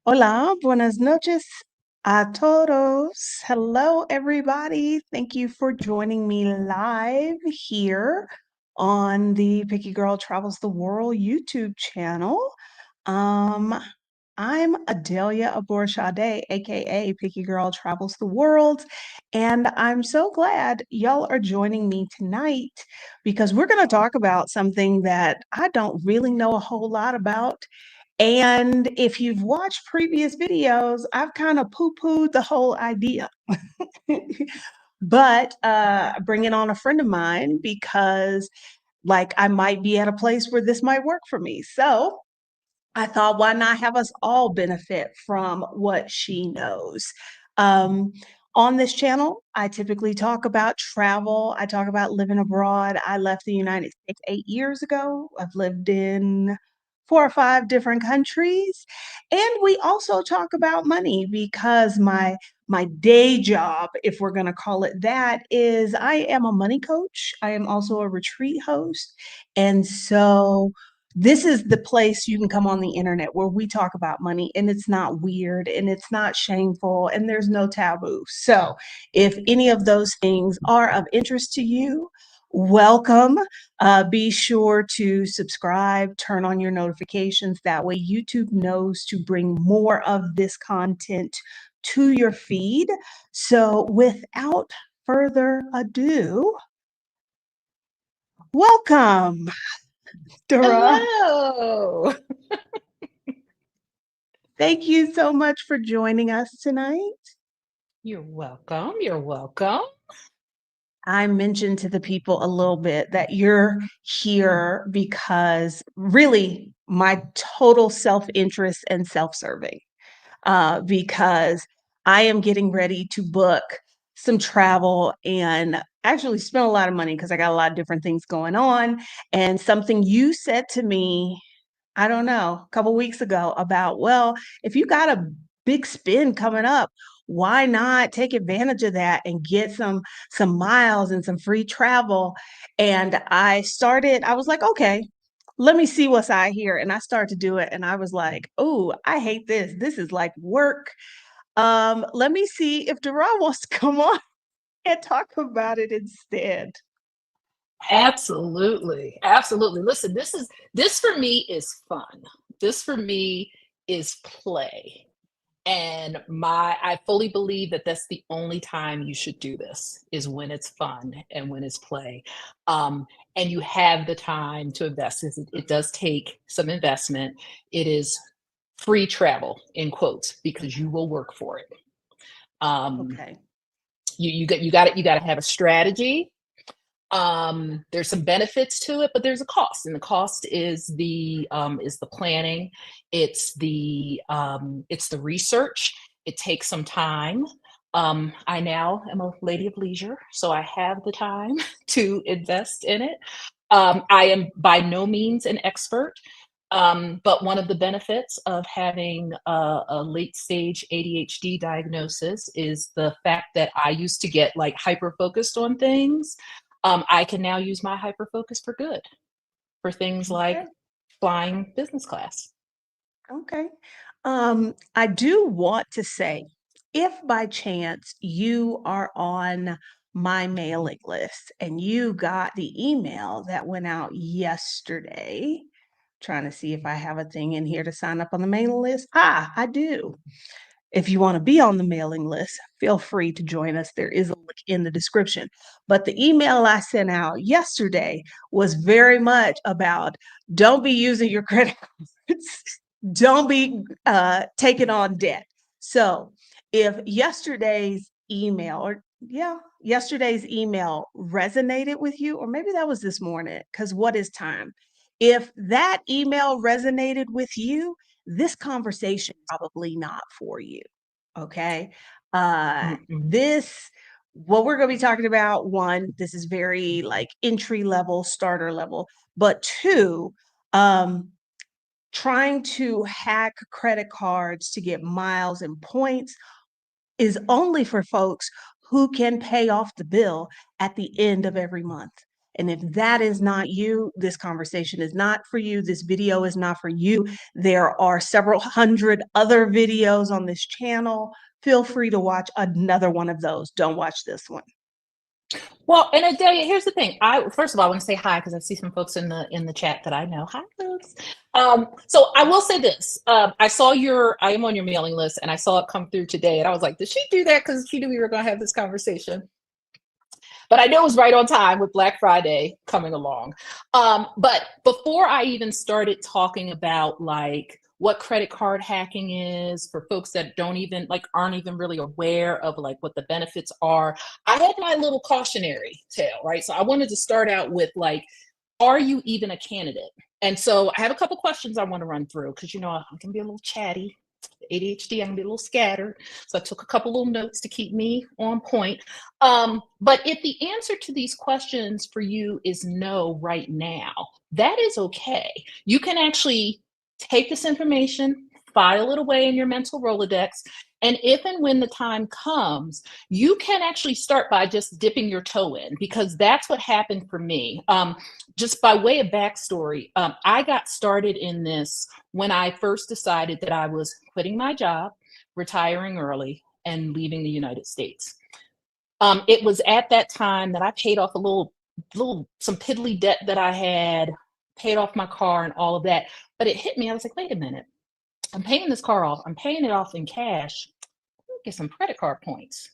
Hola, buenas noches a todos. Hello, everybody. Thank you for joining me live here on the Picky Girl Travels the World YouTube channel. Um, I'm Adelia Aborshade, aka Picky Girl Travels the World, and I'm so glad y'all are joining me tonight because we're going to talk about something that I don't really know a whole lot about. And if you've watched previous videos, I've kind of poo-pooed the whole idea. But bringing on a friend of mine because like I might be at a place where this might work for me. So I thought, why not have us all benefit from what she knows? Um, on this channel, I typically talk about travel. I talk about living abroad. I left the United States 8 years ago. I've lived in 4 or 5 different countries. And we also talk about money because my day job, if we're going to call it that, is I am a money coach. I am also a retreat host. And so this is the place you can come on the internet where we talk about money and it's not weird and it's not shameful and there's no taboo. So, if any of those things are of interest to you, welcome. Be sure to subscribe, turn on your notifications. That way, YouTube knows to bring more of this content to your feed. So, without further ado, welcome, Dara. Hello. Thank you so much for joining us tonight. You're welcome. You're welcome. I mentioned to the people a little bit that you're here because really my total self interest and self serving, because I am getting ready to book some travel and actually spend a lot of money because I got a lot of different things going on. And something you said to me, I don't know, a couple weeks ago about, well, if you got a big spin coming up, why not take advantage of that and get some miles and some free travel? And I was like, okay, let me see what's out here. And I started to do it. And I was like, oh, I hate this. This is like work. Let me see if Duran wants to come on and talk about it instead. Absolutely. Absolutely. Listen, this for me is fun. This for me is play. And I fully believe that that's the only time you should do this is when it's fun and when it's play. And you have the time to invest. It does take some investment. It is free travel in quotes because you will work for it. Um, Okay. you got to have a strategy. There's some benefits to it, but there's a cost, and the cost is the planning. It's the research. It takes some time. I now am a lady of leisure, so I have the time to invest in it. I am by no means an expert, but one of the benefits of having a late stage ADHD diagnosis is the fact that I used to get like hyper focused on things. I can now use my hyper focus for good, for things like Okay. flying business class. Okay. I do want to say, if by chance you are on my mailing list and you got the email that went out yesterday, trying to see if I have a thing in here to sign up on the mailing list. Ah, I do. If you want to be on the mailing list, feel free to join us. There is a link in the description. But the email I sent out yesterday was very much about don't be using your credit cards, don't be taking on debt. So if yesterday's email resonated with you, or maybe that was this morning, because what is time? If that email resonated with you, this conversation probably not for you. Okay. Mm-mm. This what we're going to be talking about, one, this is very like entry level, starter level, but two, um, trying to hack credit cards to get miles and points is only for folks who can pay off the bill at the end of every month. And if that is not you, this conversation is not for you. This video is not for you. There are several hundred other videos on this channel. Feel free to watch another one of those. Don't watch this one. Well, and Adelia, here's the thing. I first of all I want to say hi because I see some folks in the chat that I know. Hi, folks. So I will say this. I am on your mailing list, and I saw it come through today, and I was like, did she do that because she knew we were going to have this conversation? But I know it was right on time with Black Friday coming along. But before I even started talking about like what credit card hacking is for folks that don't even like aren't even really aware of like what the benefits are, I had my little cautionary tale, right? So I wanted to start out with like, are you even a candidate? And so I have a couple questions I want to run through because you know I can be a little chatty. ADHD, I can be a little scattered. So I took a couple little notes to keep me on point. But if the answer to these questions for you is no right now, that is okay. You can actually take this information, file it away in your mental Rolodex. And if and when the time comes, you can actually start by just dipping your toe in because that's what happened for me. Just by way of backstory, I got started in this when I first decided that I was quitting my job, retiring early, and leaving the United States. It was at that time that I paid off some piddly debt that I had, paid off my car and all of that. But it hit me. I was like, wait a minute. I'm paying this car off. I'm paying it off in cash. Get some credit card points.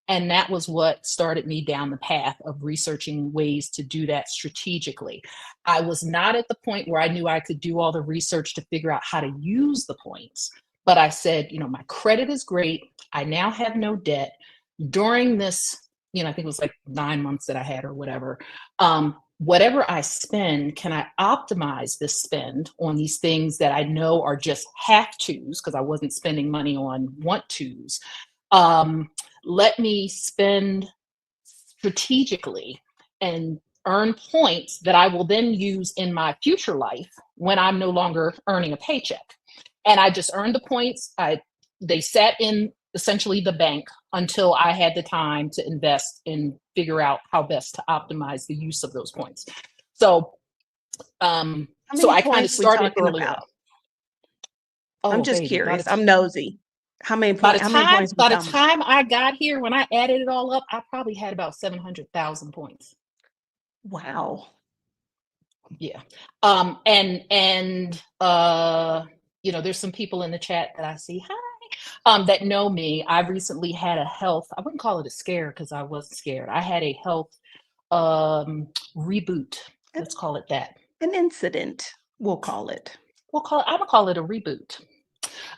And that was what started me down the path of researching ways to do that strategically. I was not at the point where I knew I could do all the research to figure out how to use the points. But I said, you know, my credit is great. I now have no debt. During this, you know, I think it was like 9 months that I had or whatever. Whatever I spend, can I optimize this spend on these things that I know are just have tos because I wasn't spending money on want tos? Let me spend strategically and earn points that I will then use in my future life when I'm no longer earning a paycheck. And I just earned the points. They sat in essentially the bank until I had the time to invest and figure out how best to optimize the use of those points. So, How so many I kind of points we started talking early on. about? I'm Oh, just baby, curious. I'm nosy. How many points we by the talking about? time I got here, when I added it all up, I probably had about 700,000 points. Wow. Yeah. You know, there's some people in the chat that I see, hi, that know me. I recently had a health, I wouldn't call it a scare because I wasn't scared. I had a health reboot. An Let's call it that. an incident, we'll call it. I'm gonna call it a reboot.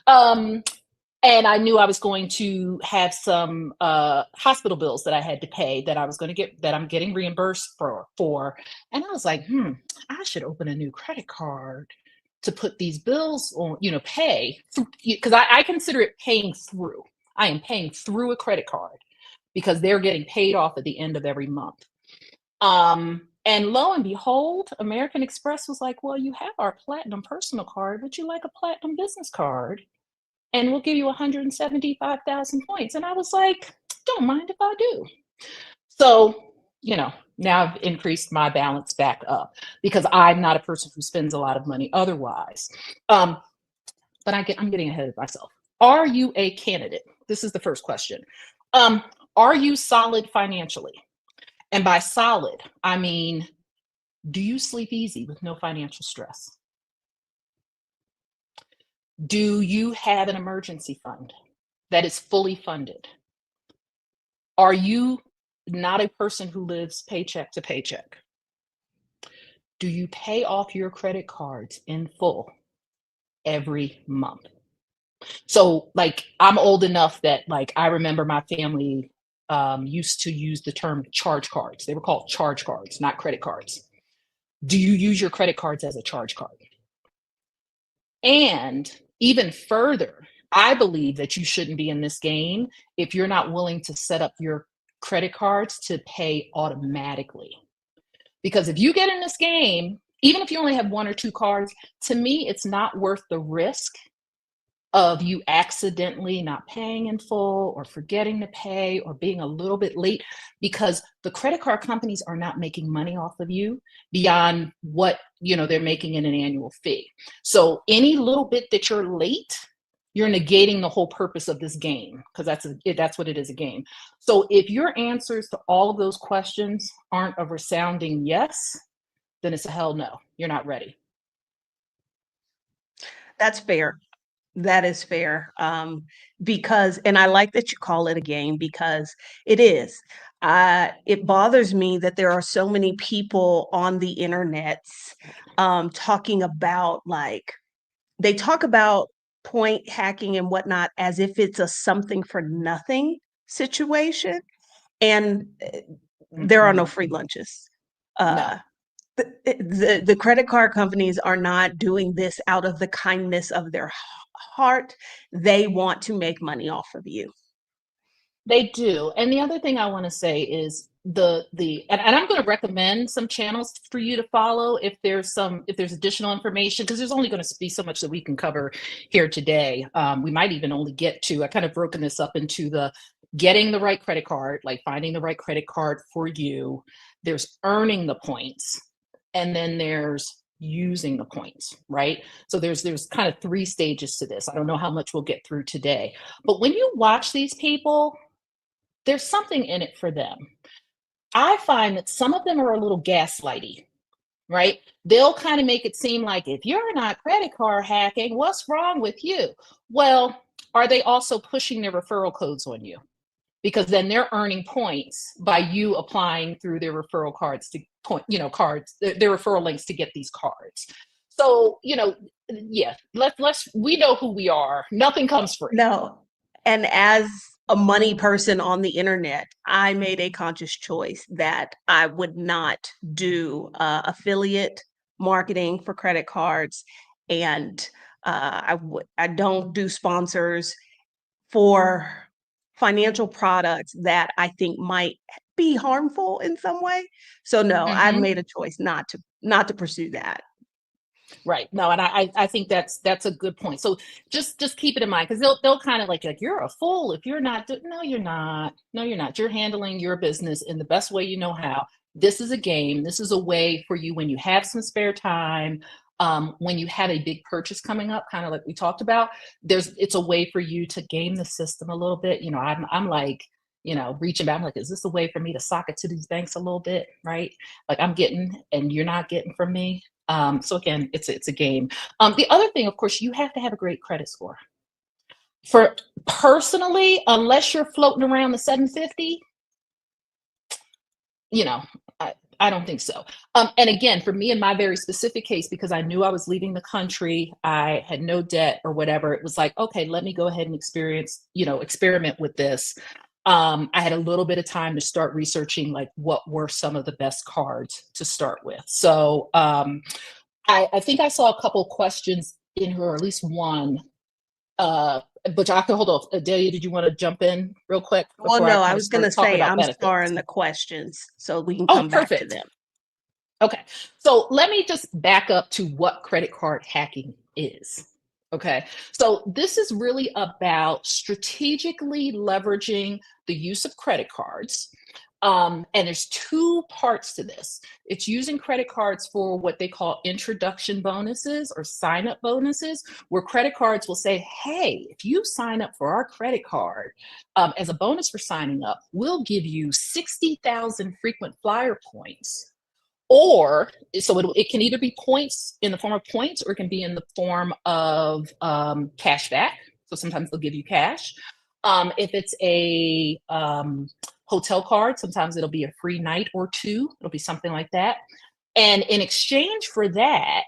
Um, and I knew I was going to have some hospital bills that I had to pay that I was going to get that I'm getting reimbursed for. And I was like, I should open a new credit card to put these bills on, you know, pay because I consider it paying through. I am paying through a credit card because they're getting paid off at the end of every month. And lo and behold, American Express was like, well, you have our platinum personal card. Would you like a platinum business card? And we'll give you 175,000 points. And I was like, don't mind if I do. So, you know, now I've increased my balance back up because I'm not a person who spends a lot of money otherwise. But I'm getting ahead of myself. Are you a candidate? This is the first question. Are you solid financially? And by solid, I mean, do you sleep easy with no financial stress? Do you have an emergency fund that is fully funded? Are you not a person who lives paycheck to paycheck? Do you pay off your credit cards in full every month? So, like, I'm old enough that, like, I remember my family used to use the term charge cards. They were called charge cards, not credit cards. Do you use your credit cards as a charge card? And even further, I believe that you shouldn't be in this game if you're not willing to set up your credit cards to pay automatically. Because if you get in this game, even if you only have one or two cards, to me, it's not worth the risk of you accidentally not paying in full or forgetting to pay or being a little bit late, because the credit card companies are not making money off of you beyond what they're making in an annual fee. So any little bit that you're late, you're negating the whole purpose of this game, because that's what it is, a game. So if your answers to all of those questions aren't a resounding yes, then it's a hell no, you're not ready. That's fair. That is fair. Because, and I like that you call it a game because it is. It bothers me that there are so many people on the internet talking about like, they talk about point hacking and whatnot as if it's a something for nothing situation. And there are no Mm-mm. free lunches. No. Uh, the credit card companies are not doing this out of the kindness of their heart. They want to make money off of you. They do. And the other thing I want to say is and I'm going to recommend some channels for you to follow if there's additional information, because there's only going to be so much that we can cover here today. We might even only get to, I kind of broken this up into the getting the right credit card, like finding the right credit card for you. There's earning the points, and then there's using the points, right? So there's kind of three stages to this. I don't know how much we'll get through today, but when you watch these people, there's something in it for them. I find that some of them are a little gaslighty, right? They'll kind of make it seem like, if you're not credit card hacking, what's wrong with you? Well, are they also pushing their referral codes on you? Because then they're earning points by you applying through their referral cards to their referral links to get these cards. So, yeah, let's we know who we are. Nothing comes free. No. And as a money person on the internet, I made a conscious choice that I would not do affiliate marketing for credit cards, and I don't do sponsors for financial products that I think might be harmful in some way. So no, I've Mm-hmm. made a choice not to pursue that. Right. No, and I think that's a good point. So just keep it in mind, because they'll kind of like, you're a fool if you're not no, you're not. No, you're not. You're handling your business in the best way you know how. This is a game. This is a way for you, when you have some spare time, when you have a big purchase coming up, kind of like we talked about, it's a way for you to game the system a little bit. I'm like, reaching back, I'm like, is this a way for me to sock it to these banks a little bit? Right. Like, I'm getting and you're not getting from me. So again, it's a game. The other thing, of course, you have to have a great credit score. For personally, unless you're floating around the 750, you know, I don't think so. And again, for me, in my very specific case, because I knew I was leaving the country, I had no debt or whatever. It was like, okay, let me go ahead and experiment with this. I had a little bit of time to start researching, like, what were some of the best cards to start with. So I think I saw a couple of questions in here, or at least one. But I can hold off. Adelia, did you want to jump in real quick Well, before I no, I kind of was going to start talking say about I'm benefits? starring the questions so we can Oh, come back to perfect. them. Okay. So let me just back up to what credit card hacking is. Okay. So this is really about strategically leveraging the use of credit cards. And there's two parts to this. It's using credit cards for what they call introduction bonuses or sign up bonuses, where credit cards will say, hey, if you sign up for our credit card, as a bonus for signing up, we'll give you 60,000 frequent flyer points. Or so it can either be points in the form of points, or it can be in the form of cash back. So sometimes they'll give you cash. If it's a hotel card, sometimes it'll be a free night or two. It'll be something like that. And in exchange for that,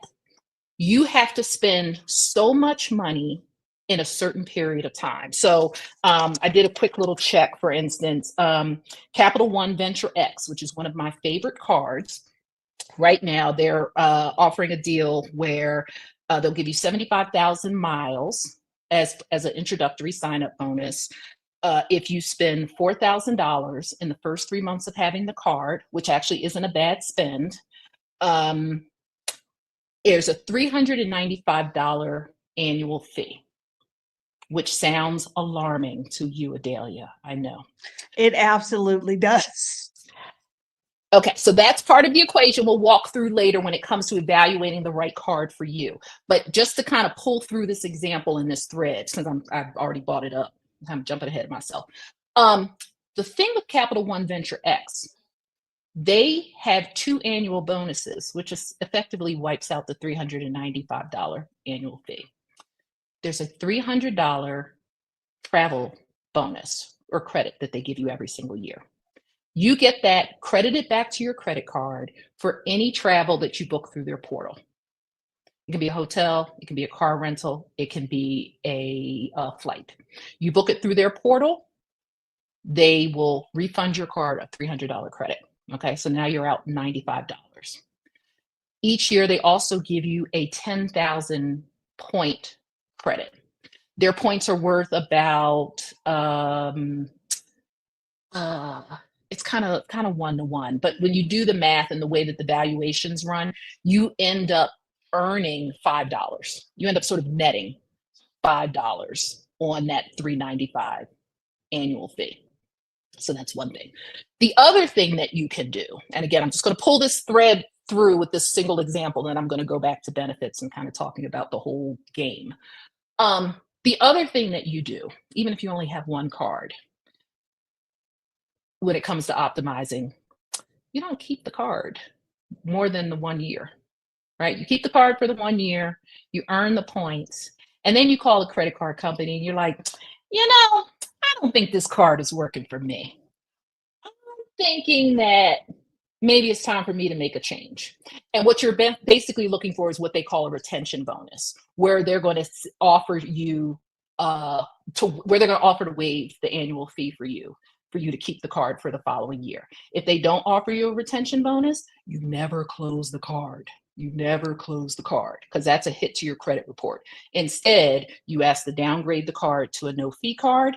you have to spend so much money in a certain period of time. So I did a quick little check, for instance, Capital One Venture X, which is one of my favorite cards. Right now, they're offering a deal where they'll give you 75,000 miles as an introductory sign up bonus. If you spend $4,000 in the first 3 months of having the card, which actually isn't a bad spend, um, there's a $395 annual fee. which sounds alarming to you, Adelia. I know. It absolutely does. Okay, so that's part of the equation we'll walk through later when it comes to evaluating the right card for you. But just to kind of pull through this example in this thread, since I've already brought it up, I'm jumping ahead of myself. Um, the thing with Capital One Venture X, they have 2 annual bonuses, which is effectively wipes out the $395 annual fee. There's a $300 travel bonus or credit that they give you every single year. You get that credited back to your credit card for any travel that you book through their portal. It can be a hotel, it can be a car rental, it can be a flight. You book it through their portal, they will refund your card a $300 credit. Okay, so now you're out $95. Each year, they also give you a 10,000 point credit. Their points are worth about uh, it's kind of 1 to 1, but when you do the math and the way that the valuations run, you end up earning $5. You end up sort of netting $5 on that 395 annual fee. So that's one thing. The other thing that you can do, and again, I'm just going to pull this thread through with this single example, then I'm going to go back to benefits and kind of talking about the whole game. The other thing that you do, even if you only have one card, when it comes to optimizing, you don't keep the card more than the 1 year, right? You keep the card for the 1 year, you earn the points, and then you call a credit card company and you're like, I don't think this card is working for me. I'm thinking that maybe it's time for me to make a change. And what you're basically looking for is what they call a retention bonus, where they're going to offer you where they're going to offer to waive the annual fee for you to keep the card for the following year. If they don't offer you a retention bonus, you never close the card. You never close the card because that's a hit to your credit report. Instead, you ask to downgrade the card to a no fee card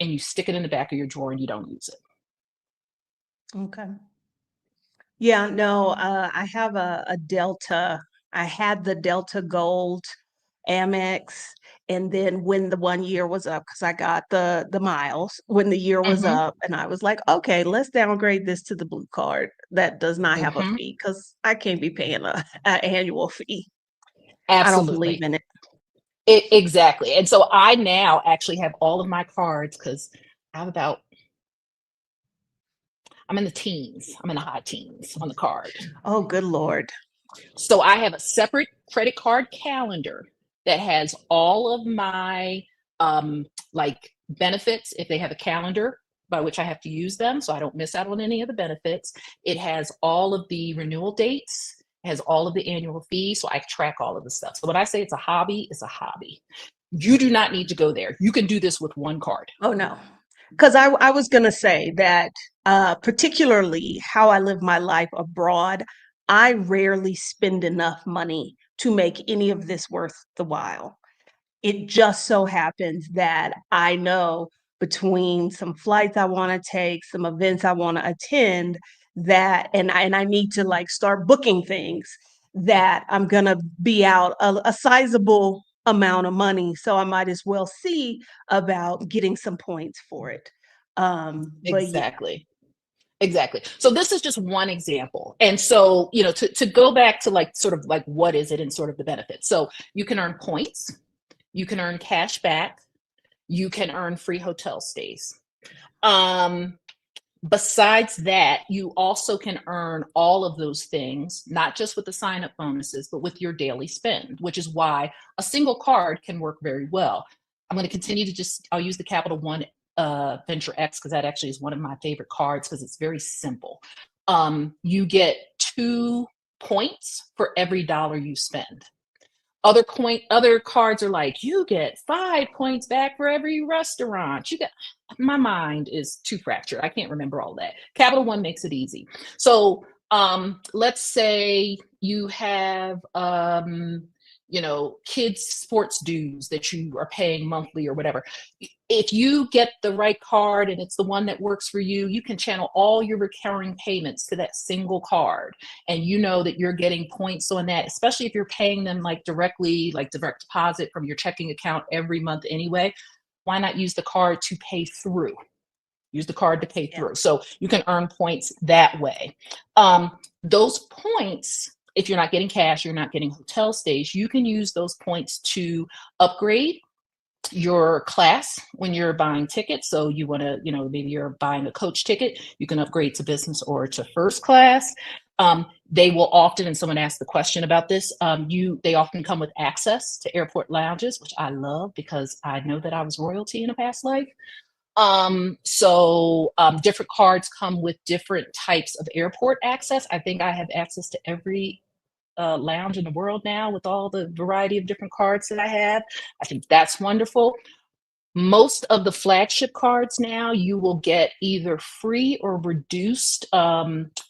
and you stick it in the back of your drawer and you don't use it. Okay. Yeah, no, I have a Delta. I had the Delta Gold Amex, and then when the 1 year was up, because I got the miles, when the year was Mm-hmm. up, and I was like, okay, let's downgrade this to the blue card that does not have a Mm-hmm. fee, because I can't be paying a annual fee. I don't believe Absolutely. in it. Exactly. And so I now actually have all of my cards because I have about, I'm in the teens, I'm in the high teens on the card. Oh, good Lord. So I have a separate credit card calendar that has all of my like benefits if they have a calendar by which I have to use them so I don't miss out on any of the benefits. It has all of the renewal dates, it has all of the annual fees, so I track all of the stuff. So when I say it's a hobby, it's a hobby. You do not need to go there. You can do this with one card. Oh no. Because I was going to say that, particularly how I live my life abroad, I rarely spend enough money to make any of this worth the while. It just so happens that I know between some flights I want to take, some events I want to attend, that and I need to like start booking things, that I'm gonna be out a sizable amount of money. So I might as well see about getting some points for it. But yeah. Exactly. Exactly. So this is just one example. And so, to go back to like sort of like what is it and sort of the benefits. So you can earn points, you can earn cash back, you can earn free hotel stays. Um, Besides that, you also can earn all of those things, not just with the sign up bonuses, but with your daily spend, which is why a single card can work very well. I'm going to continue to I'll use the Capital One Venture X because that actually is one of my favorite cards because it's very simple. You get 2 points for every dollar you spend. Other cards are like, you get 5 points back for every restaurant. My mind is too fractured. I can't remember all that. Capital One makes it easy. So let's say you have kids sports dues that you are paying monthly or whatever. If you get the right card and it's the one that works for you, you can channel all your recurring payments to that single card. And you know that you're getting points on that, especially if you're paying them like directly, like direct deposit from your checking account every month anyway. Why not use the card to pay through? Use the card to pay Yeah. through. So you can earn points that way. Those points, if you're not getting cash, you're not getting hotel stays, you can use those points to upgrade your class when you're buying tickets. So you want to, maybe you're buying a coach ticket, you can upgrade to business or to first class. They will often, and someone asked the question about this, they often come with access to airport lounges, which I love because I know that I was royalty in a past life. Different cards come with different types of airport access. I think I have access to every lounge in the world now with all the variety of different cards that I have. I think that's wonderful. Most of the flagship cards now you will get either free or reduced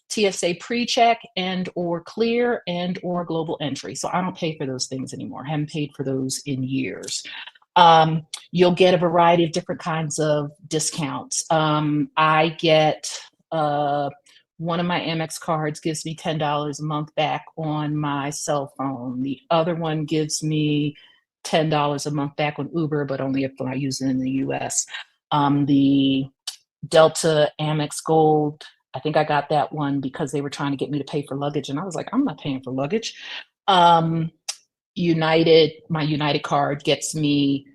TSA pre-check and or clear and or global entry. So I don't pay for those things anymore. I haven't paid for those in years. You'll get a variety of different kinds of discounts. I get one of my Amex cards gives me $10 a month back on my cell phone. The other one gives me $10 a month back on Uber, but only if I use it in the US. The Delta Amex Gold, I think I got that one because they were trying to get me to pay for luggage. And I was like, I'm not paying for luggage. My United card gets me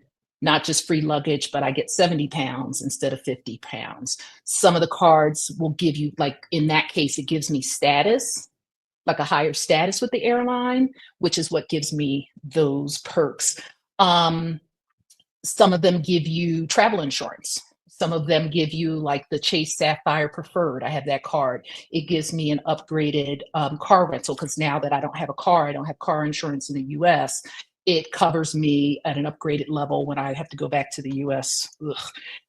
not just free luggage, but I get 70 pounds instead of 50 pounds. Some of the cards will give you, like in that case, it gives me status, like a higher status with the airline, which is what gives me those perks. Some of them give you travel insurance. Some of them give you like the Chase Sapphire Preferred. I have that card. It gives me an upgraded car rental because now that I don't have a car, I don't have car insurance in the US. It covers me at an upgraded level when I have to go back to the US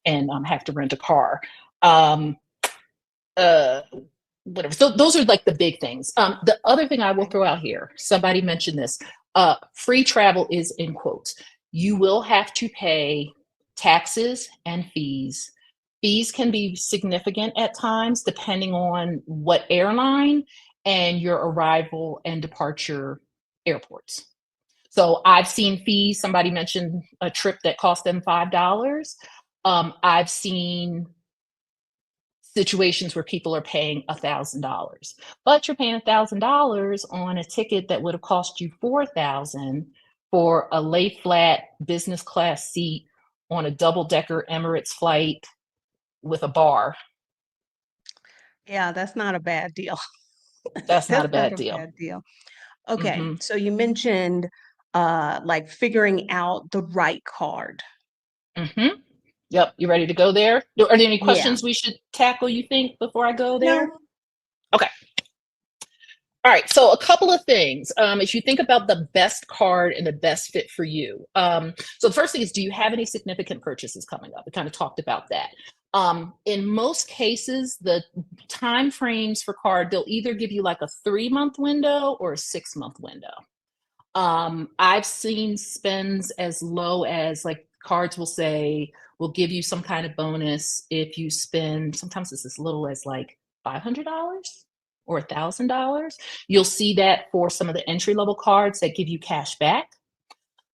and have to rent a car. Um, uh, Whatever. So those are like the big things. The other thing I will Okay. throw out here, somebody mentioned this, free travel is in quotes. You will have to pay taxes and fees. Fees can be significant at times depending on what airline and your arrival and departure airports. So I've seen fees. Somebody mentioned a trip that cost them $5. I've seen situations where people are paying $1,000, but you're paying $1,000 on a ticket that would have cost you 4,000 for a lay flat business class seat on a double decker Emirates flight with a bar. Yeah, that's not a bad deal. That's not a That's not bad a deal. bad deal. Okay, Hmm. so you mentioned like figuring out the right card. Hmm. Yep. You ready to go there? Are there any Yeah. questions we should tackle, you think, before I go there? No. Okay. All right, so a couple of things. If you think about the best card and the best fit for you, so the first thing is, do you have any significant purchases coming up? We kind of talked about that. In most cases, the time frames for card, they'll either give you like a 3 month window or a 6 month window. I've seen spends as low as like cards will say, we'll give you some kind of bonus if you spend, sometimes it's as little as like $500 or $1,000. You'll see that for some of the entry level cards that give you cash back.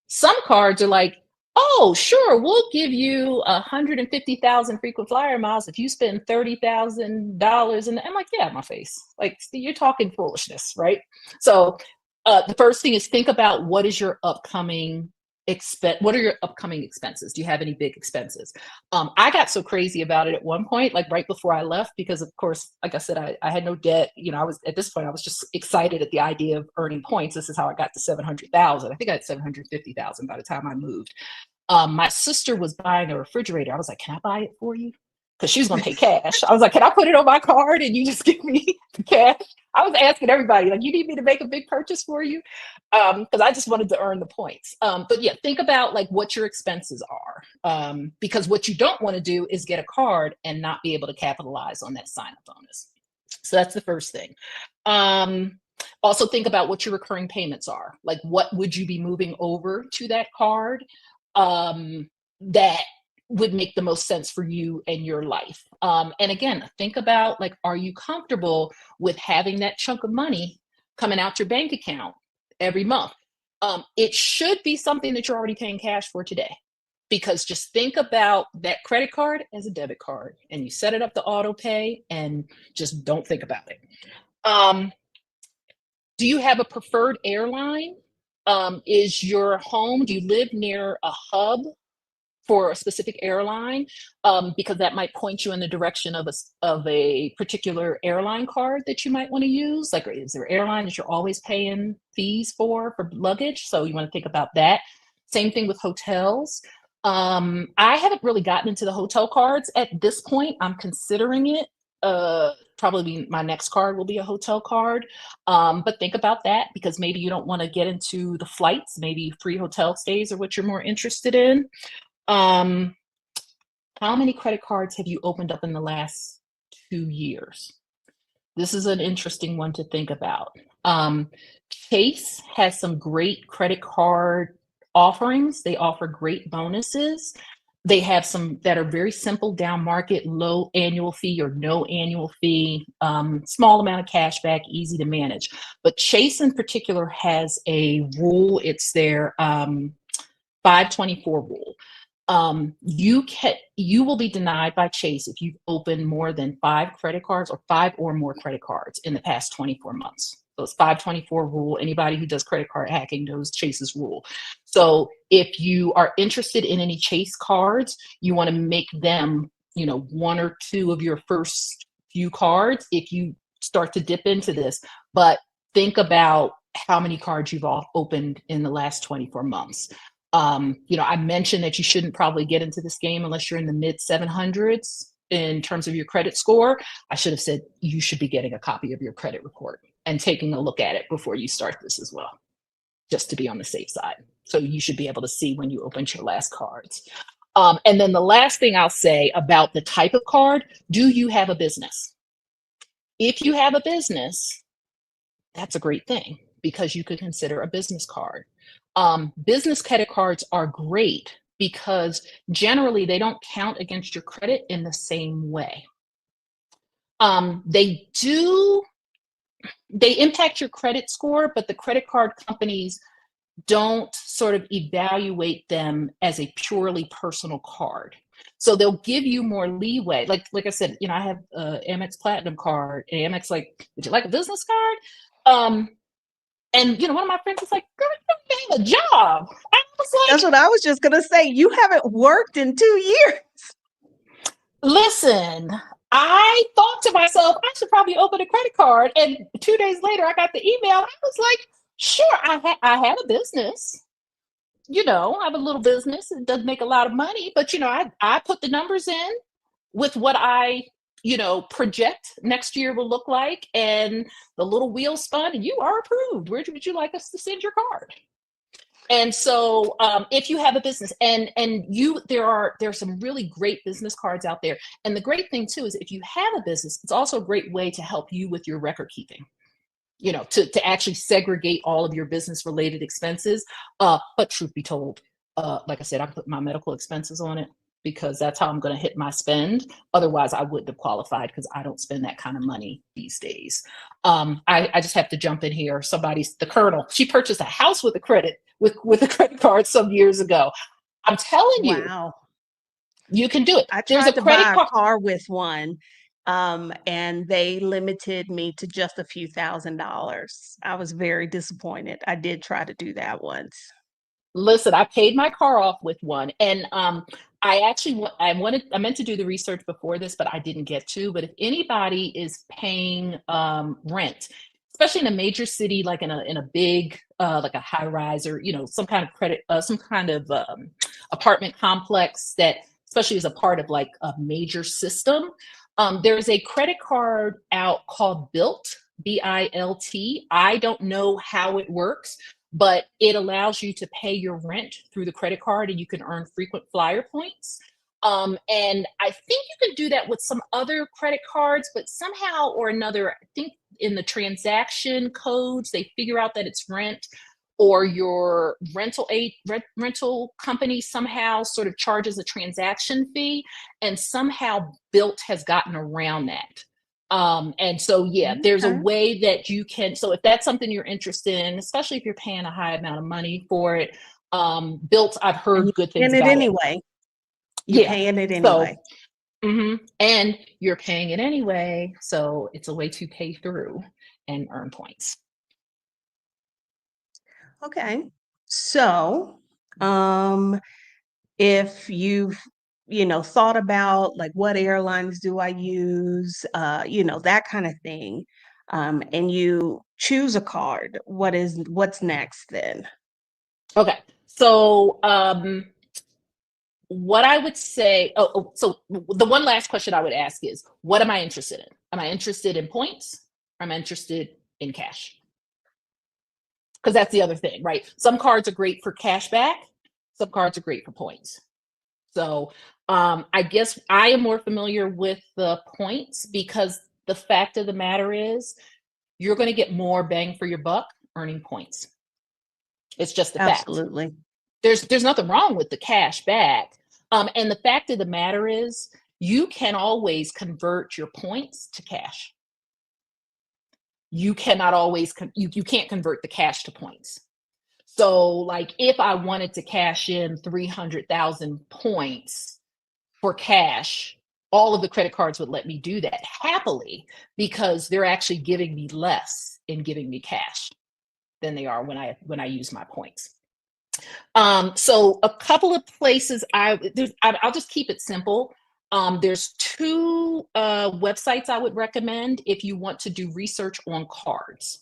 Some cards are like, oh, sure, we'll give you 150,000 frequent flyer miles if you spend $30,000. And I'm like, yeah, my face. Like, you're talking foolishness, right? So the first thing is think about what is your upcoming expense. What are your upcoming expenses? Do you have any big expenses? I got so crazy about it at one point, like right before I left, because of course, like I said, I had no debt. I was at this point, I was just excited at the idea of earning points. This is how I got to 700,000. I think I had 750,000 by the time I moved. My sister was buying a refrigerator. I was like, can I buy it for you? Because she was going to pay cash. I was like, can I put it on my card and you just give me the cash? I was asking everybody, like, you need me to make a big purchase for you? Because I just wanted to earn the points. But yeah, think about like what your expenses are. Because what you don't want to do is get a card and not be able to capitalize on that sign up bonus. So that's the first thing. Also think about what your recurring payments are. Like what would you be moving over to that card that would make the most sense for you and your life. And again, think about like, are you comfortable with having that chunk of money coming out your bank account every month? It should be something that you're already paying cash for today. Because just think about that credit card as a debit card and you set it up to auto pay and just don't think about it. Um, do you have a preferred airline? Is your home, do you live near a hub for a specific airline? Because that might point you in the direction of a particular airline card that you might want to use. Like, is there an airline that you're always paying fees for luggage? So you want to think about that. Same thing with hotels. I haven't really gotten into the hotel cards at this point. I'm considering it. Probably my next card will be a hotel card. But think about that because maybe you don't want to get into the flights. Maybe free hotel stays are what you're more interested in. Um, how many credit cards have you opened up in the last 2 years? This is an interesting one to think about. Chase has some great credit card offerings. They offer great bonuses. They have some that are very simple, down market, low annual fee or no annual fee, small amount of cash back, easy to manage. But Chase in particular has a rule. It's their 524 rule. You will be denied by Chase if you've opened more than 5 credit cards or 5 or more credit cards in the past 24 months. So it's 524 rule. Anybody who does credit card hacking knows Chase's rule. So if you are interested in any Chase cards, you want to make them, 1 or 2 of your first few cards if you start to dip into this. But think about how many cards you've opened in the last 24 months. I mentioned that you shouldn't probably get into this game unless you're in the mid 700s in terms of your credit score. I should have said you should be getting a copy of your credit report and taking a look at it before you start this as well, just to be on the safe side. So you should be able to see when you opened your last cards. And then the last thing I'll say about the type of card, do you have a business? If you have a business, that's a great thing because you could consider a business card. Business credit cards are great because generally they don't count against your credit in the same way. They impact your credit score, but the credit card companies don't sort of evaluate them as a purely personal card. So they'll give you more leeway. Like I said, I have a Amex Platinum card. And Amex like, would you like a business card? And one of my friends was like, "Girl, you don't have a job." I was That's like, what I was just going to say. You haven't worked in 2 years. listen, I thought to myself, I should probably open a credit card. And 2 days later, I got the email. I was like, sure, I have a business. I have a little business. It doesn't make a lot of money, but I put the numbers in with what I project next year will look like, and the little wheel spun, and you are approved. Where would you like us to send your card? And so, if you have a business, and there's some really great business cards out there. And the great thing too is if you have a business, it's also a great way to help you with your record keeping. To actually segregate all of your business related expenses. But truth be told, like I said, I put my medical expenses on it because that's how I'm going to hit my spend. Otherwise, I wouldn't have qualified because I don't spend that kind of money these days. I just have to jump in here. The Colonel, she purchased a house with a credit card some years ago. I'm telling you, Wow. you can do it. I There's a tried to credit buy a card. car with one, and they limited me to just a few $1,000s. I was very disappointed. I did try to do that once. Listen, I paid my car off with one, and I meant to do the research before this, but I didn't get to. But if anybody is paying rent, especially in a major city like in a big like a high rise or some kind of credit, some kind of apartment complex that especially is a part of like a major system, there's a credit card out called Built, BILT. I don't know how it works, but it allows you to pay your rent through the credit card and you can earn frequent flyer points. And I think you can do that with some other credit cards, but somehow or another, I think in the transaction codes, they figure out that it's rent, or your rental company somehow sort of charges a transaction fee, and somehow Built has gotten around that. And so, yeah, there's a Okay. way that you can. So, if that's something you're interested in, especially if you're paying a high amount of money for it, Built, I've And heard you're good things paying it about it. anyway. You're Yeah. paying it So, anyway. and you're paying it anyway. So, it's a way to pay through and earn points. Okay. So, um, if you've, thought about like what airlines do I use, that kind of thing, and you choose a card, what's next then? Okay. So, what I would say, so the one last question I would ask is, what am I interested in? Am I interested in points? Or am I interested in cash? Because that's the other thing, right? Some cards are great for cash back, some cards are great for points. So I guess I am more familiar with the points, because the fact of the matter is you're going to get more bang for your buck earning points. It's just a fact. Absolutely. There's nothing wrong with the cash back. And the fact of the matter is you can always convert your points to cash. You cannot always you can't convert the cash to points. So, like, if I wanted to cash in 300,000 points for cash, all of the credit cards would let me do that happily, because they're actually giving me less in giving me cash than they are when I use my points. So a couple of places I'll just keep it simple. There's two websites I would recommend if you want to do research on cards.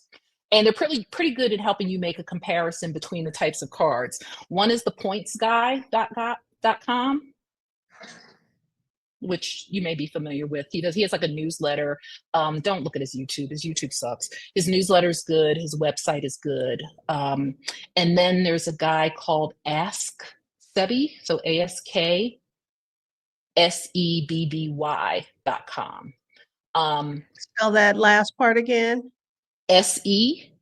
And they're pretty good at helping you make a comparison between the types of cards. One is the pointsguy.com, which you may be familiar with. He has like a newsletter. Don't look at his YouTube. His YouTube sucks. His newsletter is good. His website is good. And then there's a guy called Ask Sebi, so AskSebby.com. Spell that last part again. SEBBY.com.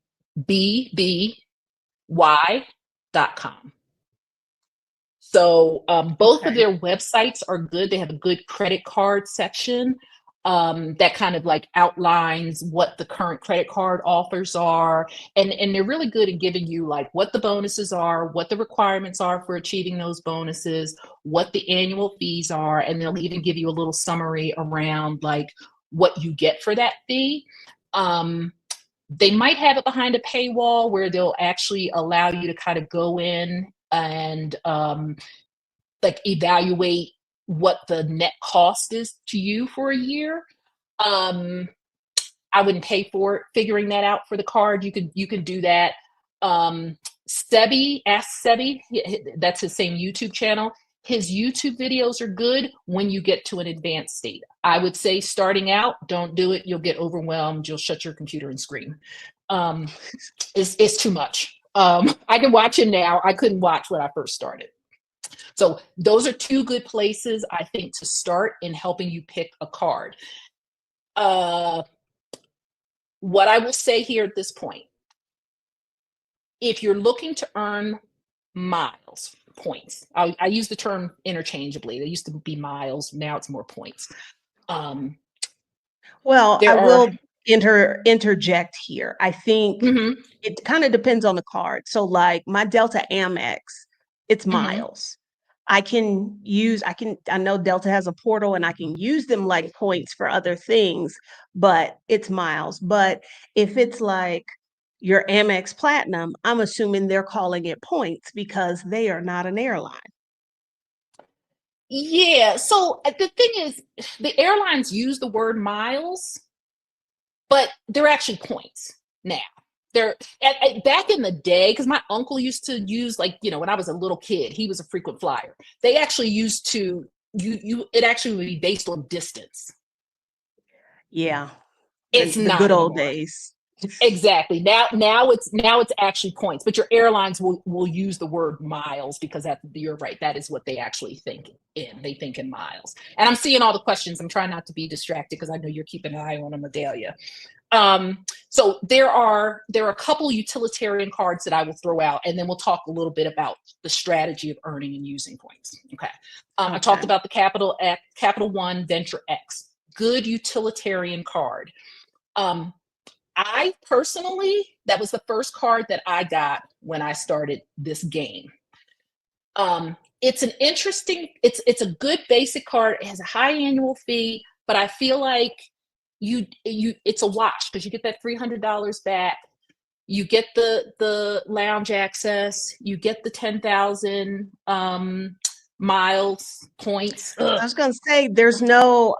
So both of Okay. their websites are good. They have a good credit card section that kind of like outlines what the current credit card offers are. And they're really good at giving you like what the bonuses are, what the requirements are for achieving those bonuses, what the annual fees are. And they'll even give you a little summary around like what you get for that fee. They might have it behind a paywall where they'll actually allow you to kind of go in and like evaluate what the net cost is to you for a year. Um, I wouldn't pay for it. Figuring that out for the card, you can do that. Sebi, Ask Sebi, that's his same YouTube channel. His YouTube videos are good when you get to an advanced state. I would say starting out, don't do it. You'll get overwhelmed. You'll shut your computer and scream. Um, it's too much. I can watch it now. I couldn't watch when I first started. So those are two good places, I think, to start in helping you pick a card. Uh, what I will say here at this point, if you're looking to earn miles, points, I use the term interchangeably. They used to be miles, now it's more points. Um, Well, I there are, will interject here. I think mm-hmm, it kind of depends on the card. So like my Delta Amex, it's mm-hmm. miles. I know Delta has a portal and I can use them like points for other things, but it's miles. But if it's like your Amex Platinum, I'm assuming they're calling it points because they are not an airline. Yeah. So the thing is, the airlines use the word miles, but they're actually points now. They're back in the day, because my uncle used to use, like, when I was a little kid, he was a frequent flyer. They actually used to it actually would be based on distance. Yeah, It's the not good old anymore. days. Exactly. Now it's actually points, but your airlines will use the word miles, because you're right. That is what they actually think in. They think in miles. And I'm seeing all the questions. I'm trying not to be distracted because I know you're keeping an eye on them, Adelia. So there are a couple utilitarian cards that I will throw out, and then we'll talk a little bit about the strategy of earning and using points. Okay. I talked Okay. about the Capital One Venture X, good utilitarian card. Um, I personally, that was the first card that I got when I started this game. It's an interesting, it's a good basic card. It has a high annual fee, but I feel like it's a wash because you get that $300 back. You get the lounge access. You get the 10,000 miles points. I Ugh, was going to say there's no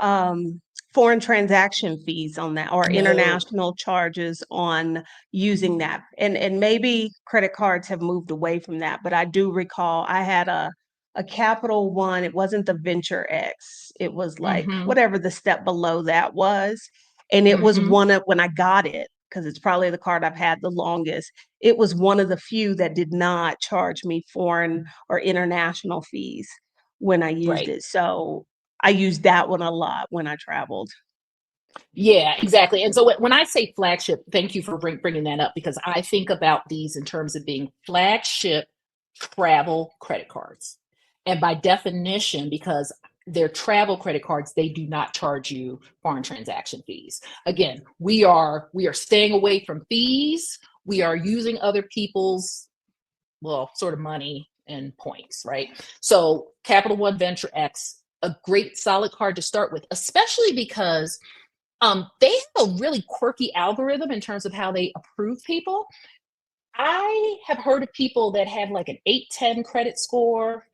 foreign transaction fees on that or no. international charges on using that. And maybe credit cards have moved away from that, but I do recall I had a Capital One. It wasn't the Venture X. It was like Mm-hmm. whatever the step below that was. And it was Mm-hmm. one of when I got it, because it's probably the card I've had the longest. It was one of the few that did not charge me foreign or international fees when I used Right. it. So I used that one a lot when I traveled. Yeah, exactly. And so when I say flagship, thank you for bringing that up because I think about these in terms of being flagship travel credit cards. And by definition, because they're travel credit cards, they do not charge you foreign transaction fees. Again, we are staying away from fees. We are using other people's, well, sort of money and points, right? So Capital One Venture X, a great solid card to start with, especially because they have a really quirky algorithm in terms of how they approve people. I have heard of people that have like an 810 credit score,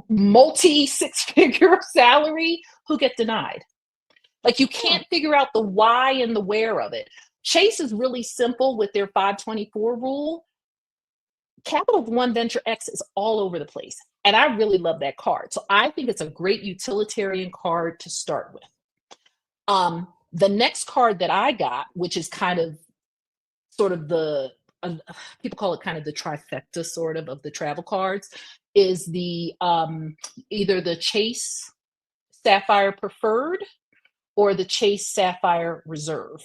multi six figure salary, who get denied. Like you Hmm. can't figure out the why and the where of it. Chase is really simple with their 524 rule. Capital One Venture X is all over the place. And I really love that card. So I think it's a great utilitarian card to start with. The next card that I got, which is kind of sort of uh, people call it kind of the trifecta sort of the travel cards, is the either the Chase Sapphire Preferred or the Chase Sapphire Reserve.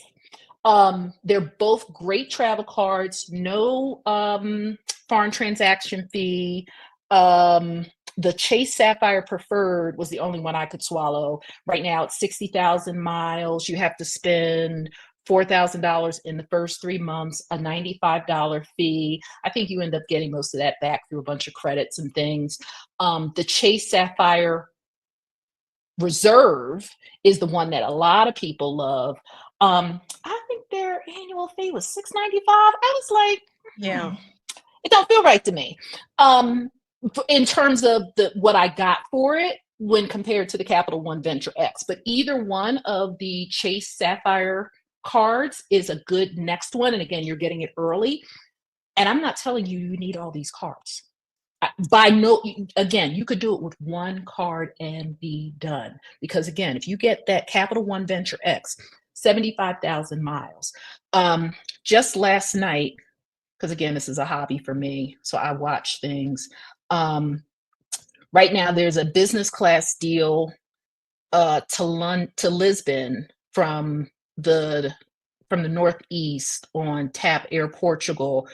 They're both great travel cards, no foreign transaction fee. Um, the Chase Sapphire Preferred was the only one I could swallow. Right now, it's 60,000 miles. You have to spend $4,000 in the first 3 months, a $95 fee. I think you end up getting most of that back through a bunch of credits and things. The Chase Sapphire Reserve is the one that a lot of people love. I think their annual fee was $695. I was like, Yeah. it don't feel right to me. Um, in terms of what I got for it when compared to the Capital One Venture X, but either one of the Chase Sapphire cards is a good next one. And again, you're getting it early. And I'm not telling you you need all these cards. By no, again, you could do it with one card and be done. Because again, if you get that Capital One Venture X, 75,000 miles. Um, just last night, because again, this is a hobby for me, so I watch things. Um, right now, there's a business class deal to Lisbon the from the Northeast on Tap Air Portugal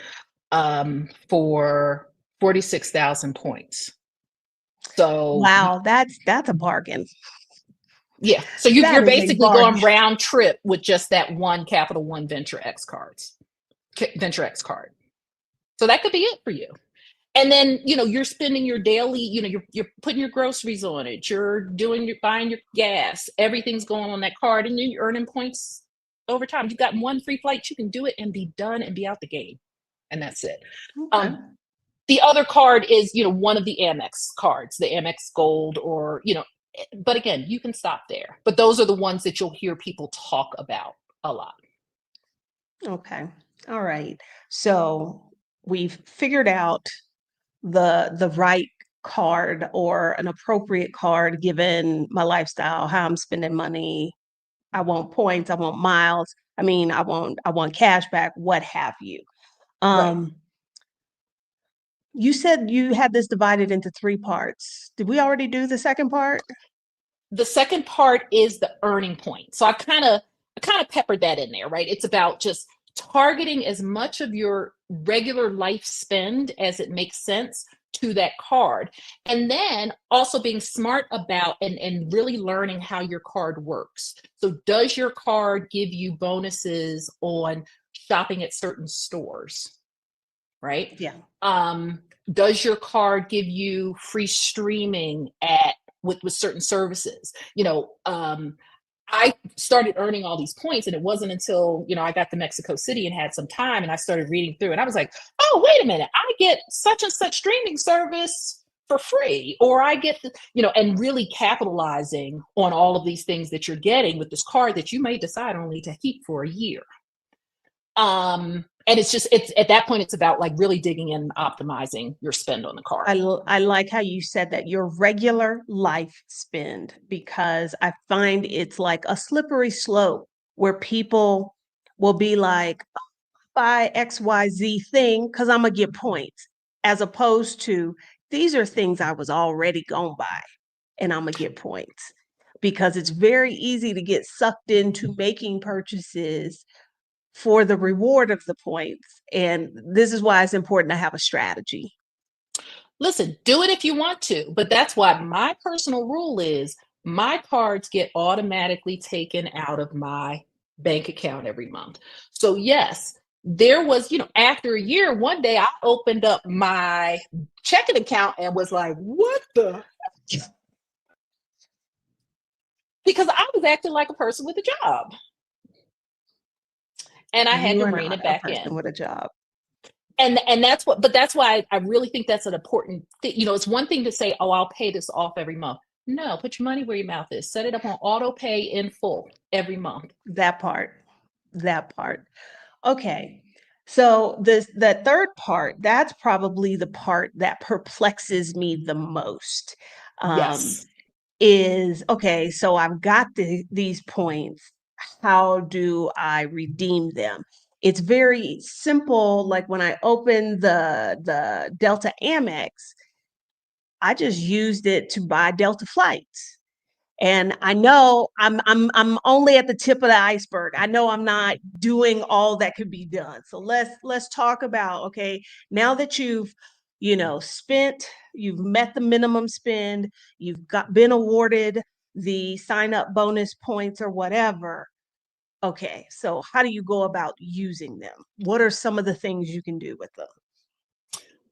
for 46,000 points. So Wow, that's a bargain. yeah, so That you're is a basically bargain. going round trip with just that one Capital One Venture X card. So that could be it for you. And then you're spending your daily, you're putting your groceries on it, you're buying your gas, everything's going on that card, and then you're earning points over time. You've got one free flight, you can do it and be done and be out the game, and that's it. Okay. Um, the other card is one of the Amex cards, the Amex Gold, or but again, you can stop there. But those are the ones that you'll hear people talk about a lot. Okay. All right. So we've figured out the right card or an appropriate card given my lifestyle, how I'm spending money. I want points, I want miles. I mean, I want cash back, what have you. Right. Um, you said you had this divided into three parts. Did we already do the second part? The second part is the earning point. So I kind of kind of peppered that in there, right? It's about just targeting as much of your regular life spend as it makes sense to that card. And then also being smart about and really learning how your card works. So does your card give you bonuses on shopping at certain stores, right? Yeah. Does your card give you free streaming at with certain services? I started earning all these points, and it wasn't until I got to Mexico City and had some time, and I started reading through, and I was like, "Oh, wait a minute! I get such and such streaming service for free, or I get and really capitalizing on all of these things that you're getting with this card that you may decide only to keep for a year. And it's at that point, it's about like really digging in and optimizing your spend on the card. I like how you said that, your regular life spend, because I find it's like a slippery slope where people will be like, buy XYZ thing because I'm going to get points, as opposed to these are things I was already going to buy and I'm going to get points. Because it's very easy to get sucked into making purchases for the reward of the points. And this is why it's important to have a strategy. Listen, do it if you want to, but that's why my personal rule is my cards get automatically taken out of my bank account every month. So yes, there was, after a year, one day I opened up my checking account and was like, what the? Because I was acting like a person with a job and I had You to are rein not it a back person in. with a job. And that's why I really think that's an important thing. It's one thing to say, oh, I'll pay this off every month. No, put your money where your mouth is. Set it up on auto pay in full every month. That part. That part. Okay. So the third part, that's probably the part that perplexes me the most. Um, Yes. is okay, so I've got these points. How do I redeem them? It's very simple. Like when I opened the Delta Amex, I just used it to buy Delta flights. And I know I'm only at the tip of the iceberg. I know I'm not doing all that could be done. So let's talk about, okay, now that spent, you've met the minimum spend, you've been awarded the sign up bonus points or whatever. Okay, so how do you go about using them? What are some of the things you can do with them?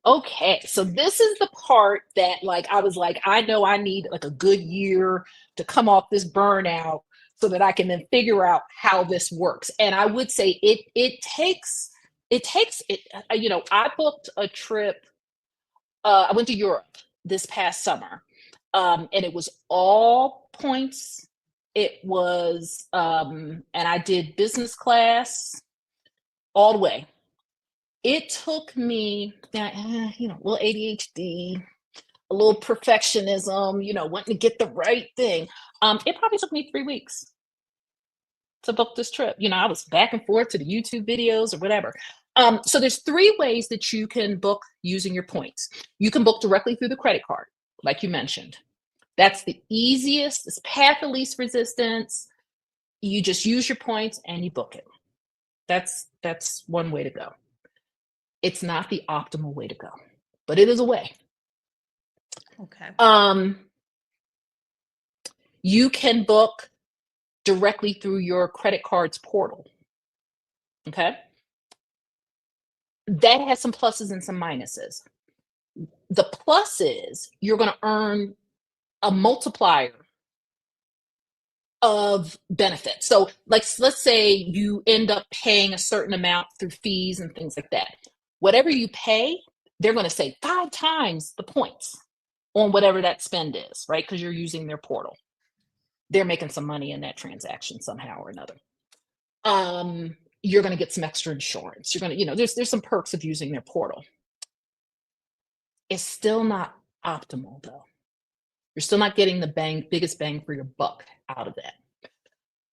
Okay. So this is the part that like I was like, I know I need like a good year to come off this burnout so that I can then figure out how this works. And I would say it takes it. I booked a trip. I went to Europe this past summer, and it was all points. It was, and I did business class all the way. It took me, a little ADHD, a little perfectionism, wanting to get the right thing. It probably took me 3 weeks to book this trip. I was back and forth to the YouTube videos or whatever. So there's three ways that you can book using your points. You can book directly through the credit card, like you mentioned. That's the easiest, it's path of least resistance. You just use your points and you book it. That's one way to go. It's not the optimal way to go, but it is a way. Okay. Um, you can book directly through your credit card's portal. Okay. That has some pluses and some minuses. The plus is you're going to earn a multiplier of benefits. So, like, let's say you end up paying a certain amount through fees and things like that. Whatever you pay, they're going to say 5 times the points on whatever that spend is, right? Because you're using their portal. They're making some money in that transaction somehow or another. You're going to get some extra insurance. You're going to, there's some perks of using their portal. It's still not optimal though. You're still not getting the biggest bang for your buck out of that.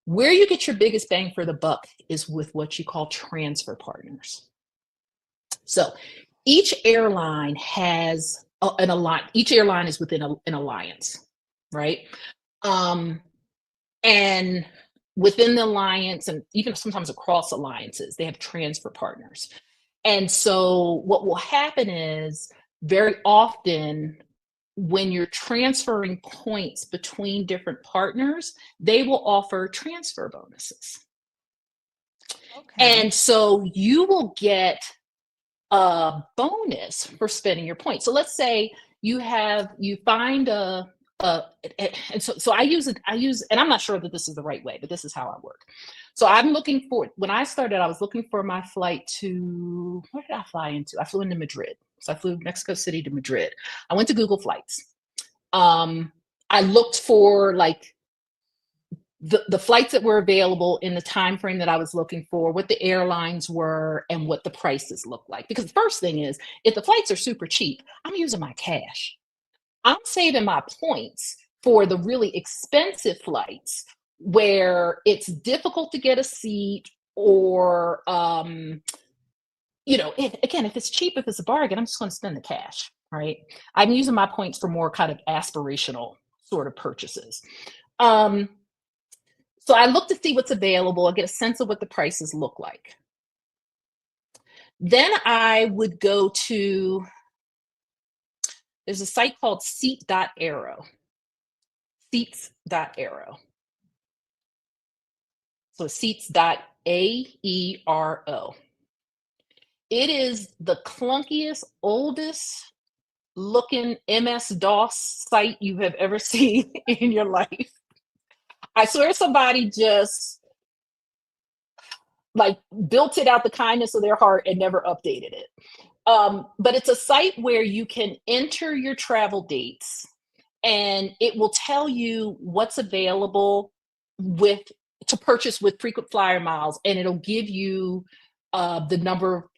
Where you get your biggest bang for the buck is with what you call transfer partners. So each airline has an alliance. Each airline is within an alliance, right? Um, and within the alliance and even sometimes across alliances, they have transfer partners. And so what will happen is very often when you're transferring points between different partners, they will offer transfer bonuses. Okay. And so you will get a bonus for spending your points. So let's say you find a and so I use and I'm not sure that this is the right way, but this is how I work. So I'm looking for when I started, I was looking for my flight to where did I fly into? I flew into Madrid. So I flew Mexico City to Madrid. I went to Google Flights. I looked for like the flights that were available in the time frame that I was looking for, what the airlines were, and what the prices looked like. Because the first thing is, if the flights are super cheap, I'm using my cash. I'm saving my points for the really expensive flights where it's difficult to get a seat or if it's cheap, if it's a bargain, I'm just going to spend the cash, right? I'm using my points for more kind of aspirational sort of purchases. Um, so I look to see what's available. I get a sense of what the prices look like. Then I would go to, there's a site called seat.aero. Seats.aero. So seats.aero. It is the clunkiest, oldest looking MS-DOS site you have ever seen in your life. I swear somebody just like built it out the kindness of their heart and never updated it. But it's a site where you can enter your travel dates and it will tell you what's available with to purchase with frequent flyer miles, and it'll give you the number.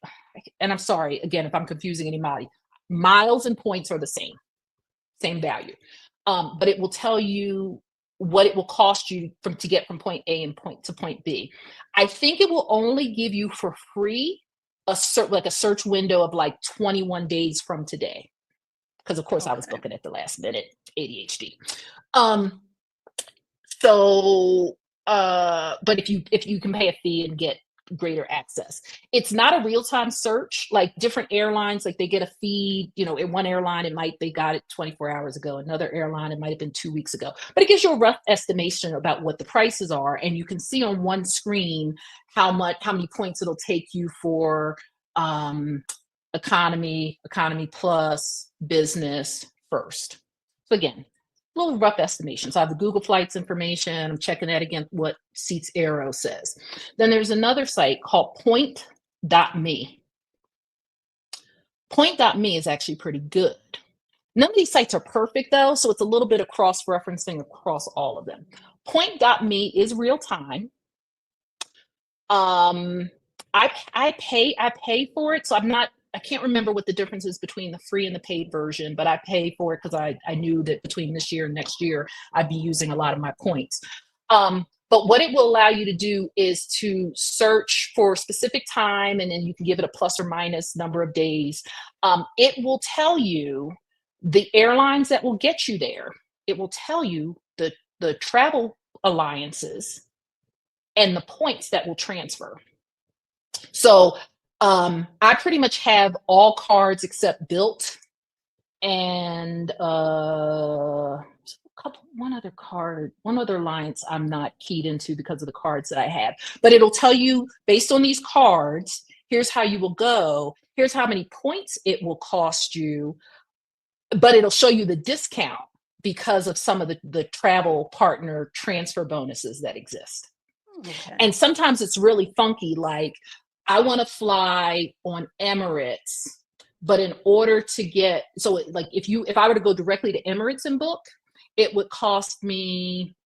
And I'm sorry again if I'm confusing anybody. Miles and points are the same value, but it will tell you what it will cost you to get from point A and point to point B. I think it will only give you for free a search window of like 21 days from today, because of course I was Okay. booking at the last minute, ADHD. Um, so but if you can pay a fee and get greater access, it's not a real-time search. Like different airlines, like they get a feed, in one airline they got it 24 hours ago, another airline it might have been 2 weeks ago, but it gives you a rough estimation about what the prices are, and you can see on one screen how many points it'll take you for economy plus, business, first. So again, little rough estimation. So I have the Google Flights information. I'm checking that against what Seats Aero says. Then there's another site called point.me. Point.me is actually pretty good. None of these sites are perfect though, so it's a little bit of cross-referencing across all of them. Point.me is real time. Um, I pay for it, so I can't remember what the difference is between the free and the paid version, but I pay for it because I knew that between this year and next year I'd be using a lot of my points. But what it will allow you to do is to search for a specific time, and then you can give it a plus or minus number of days. It will tell you the airlines that will get you there. It will tell you the travel alliances and the points that will transfer. So I pretty much have all cards except built and one other alliance I'm not keyed into because of the cards that I have. But it'll tell you based on these cards, here's how you will go, here's how many points it will cost you, but it'll show you the discount because of some of the travel partner transfer bonuses that exist. Okay. And sometimes it's really funky, like I want to fly on Emirates, but in order to get, so like if I were to go directly to Emirates and book, it would cost me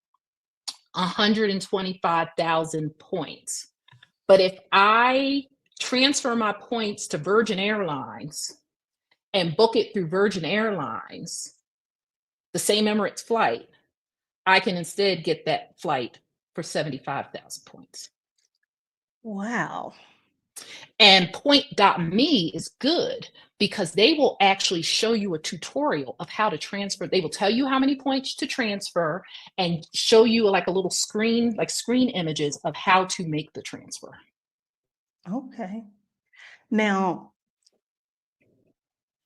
125,000 points. But if I transfer my points to Virgin Airlines and book it through Virgin Airlines, the same Emirates flight, I can instead get that flight for 75,000 points. Wow. And point.me is good because they will actually show you a tutorial of how to transfer. They will tell you how many points to transfer and show you like a little screen, like screen images of how to make the transfer. Okay. Now,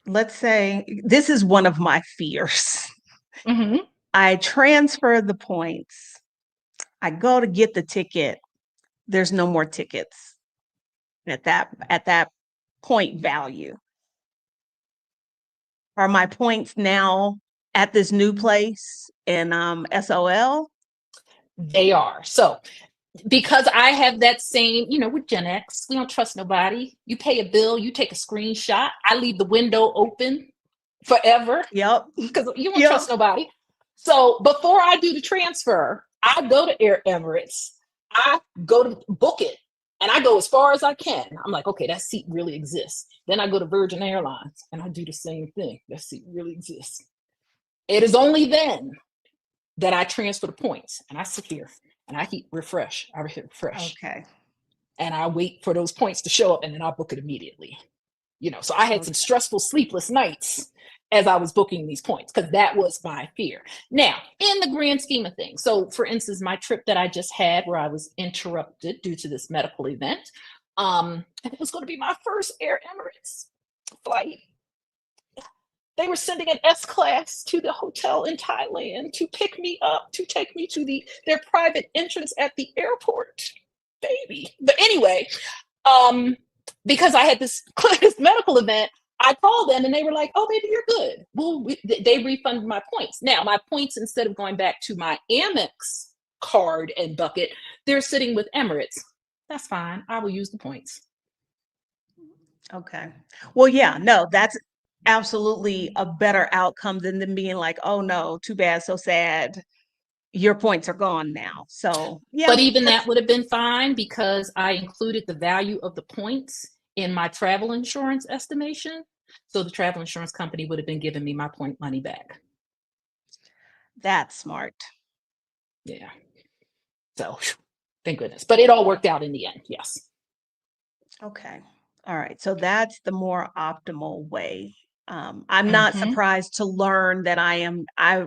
let's say this is one of my fears. Mm-hmm. I transfer the points. I go to get the ticket. There's no more tickets at that point value. Are my points now at this new place in SOL? They are. So because I have that same, with Gen X, we don't trust nobody. You pay a bill, you take a screenshot. I leave the window open forever Yep. because you won't Yep. trust nobody. So before I do the transfer, I go to Air Emirates, I go to book it, and I go as far as I can. I'm like, okay, that seat really exists. Then I go to Virgin Airlines and I do the same thing. That seat really exists. It is only then that I transfer the points and I sit here and I hit refresh. I hit refresh Okay. and I wait for those points to show up and then I book it immediately. So I had some Okay. stressful, sleepless nights as I was booking these points because that was my fear. Now, in the grand scheme of things, so for instance, my trip that I just had where I was interrupted due to this medical event, and it was going to be my first Air Emirates flight. They were sending an S class to the hotel in Thailand to pick me up, to take me to their private entrance at the airport. Baby. But anyway, um, because I had this, this medical event, I called them and they were like, "Oh, baby, you're good." Well, they refunded my points. Now, my points, instead of going back to my Amex card and bucket, they're sitting with Emirates. That's fine. I will use the points. Okay. Well, yeah, no, that's absolutely a better outcome than them being like, oh no, too bad, so sad. Your points are gone now. So yeah, But even that that's would have been fine because I included the value of the points in my travel insurance estimation. So the travel insurance company would have been giving me my point money back. that's smart. Yeah. So thank goodness. But it all worked out in the end. Yes. Okay. All right. So that's the more optimal way. I'm not Mm-hmm. surprised to learn that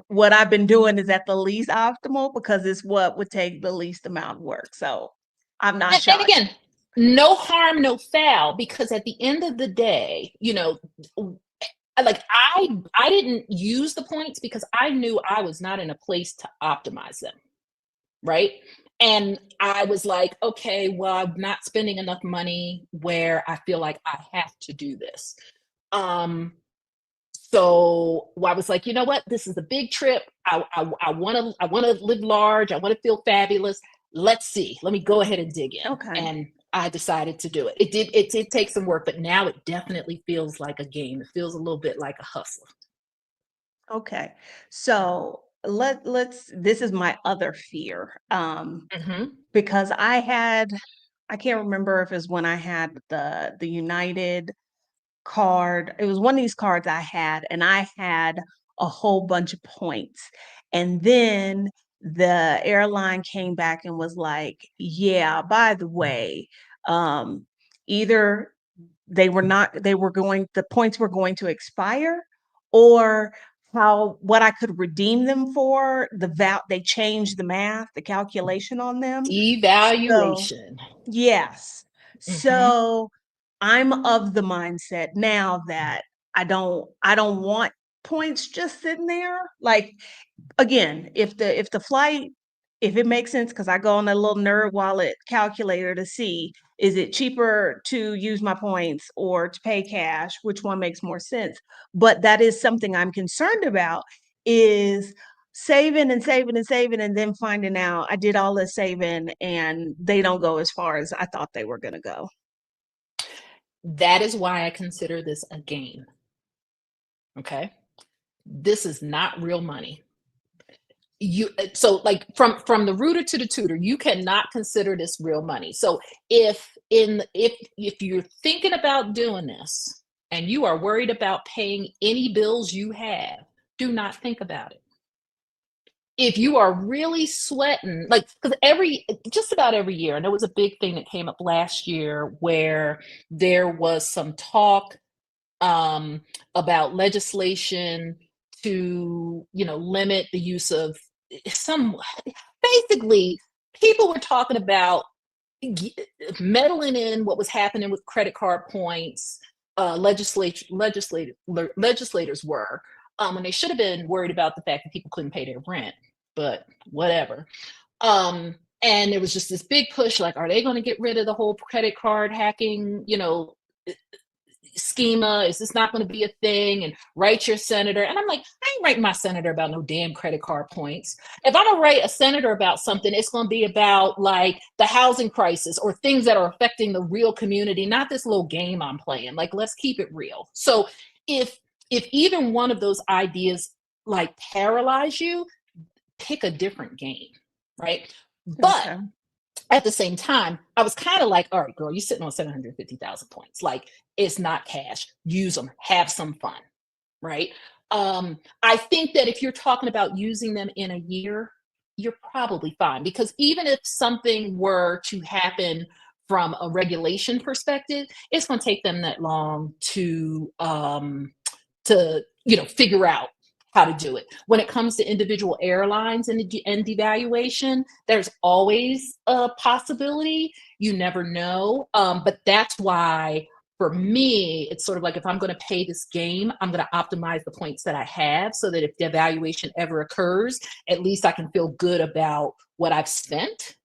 what I've been doing is at the least optimal because it's what would take the least amount of work. So I'm not And shocked. again, no harm, no foul, because at the end of the day, like I didn't use the points because I knew I was not in a place to optimize them. Right. And I was like, okay, well, I'm not spending enough money where I feel like I have to do this. Um, so I was like, you know what? This is a big trip. I want to live large. I want to feel fabulous. Let's see. Let me go ahead and dig in. Okay. And I decided to do it. It did take some work, but now it definitely feels like a game. It feels a little bit like a hustle. Okay. So let's this is my other fear. Hmm. Because I can't remember if it was when I had the United card. It was one of these cards I had, and I had a whole bunch of points. And then the airline came back and was like, "Yeah, by the way, um, either they were going the points were going to expire, or how what I could redeem them for, they changed the math, the calculation on them." So Devaluation. yes. Hmm. So I'm of the mindset now that I don't want points just sitting there. Like again, if the flight if it makes sense, because I go on a little nerd wallet calculator to see is it cheaper to use my points or to pay cash, which one makes more sense. But that is something I'm concerned about is saving and saving and saving and then finding out I did all this saving and they don't go as far as I thought they were going to go. That is why I consider this a game. Okay. This is not real money. So like from the rooter to the tutor, you cannot consider this real money. So if you're thinking about doing this and you are worried about paying any bills you have, do not think about it. if you are really sweating, like, because just about every year, and there was a big thing that came up last year where there was some talk um, about legislation to, limit the use of some, basically, people were talking about meddling in what was happening with credit card points. Legislators were, and they should have been worried about the fact that people couldn't pay their rent, but whatever. And there was just this big push, like, are they going to get rid of the whole credit card hacking, schema? Is this not going to be a thing? And write your senator. And I'm like, I ain't writing my senator about no damn credit card points. If I'm gonna write a senator about something, it's going to be about like the housing crisis or things that are affecting the real community, not this little game I'm playing. Like, let's keep it real. So if even one of those ideas like paralyze you, pick a different game, right? But Okay. at the same time, I was kind of like, all right, girl, you're sitting on 750,000 points. Like, it's not cash. Use them, have some fun, right? I think that if you're talking about using them in a year, you're probably fine, because even if something were to happen from a regulation perspective, it's going to take them that long to figure out how to do it. When it comes to individual airlines and devaluation, there's always a possibility. You never know. But that's why, for me, it's sort of like, if I'm going to pay this game, I'm going to optimize the points that I have so that if devaluation ever occurs, at least I can feel good about what I've spent,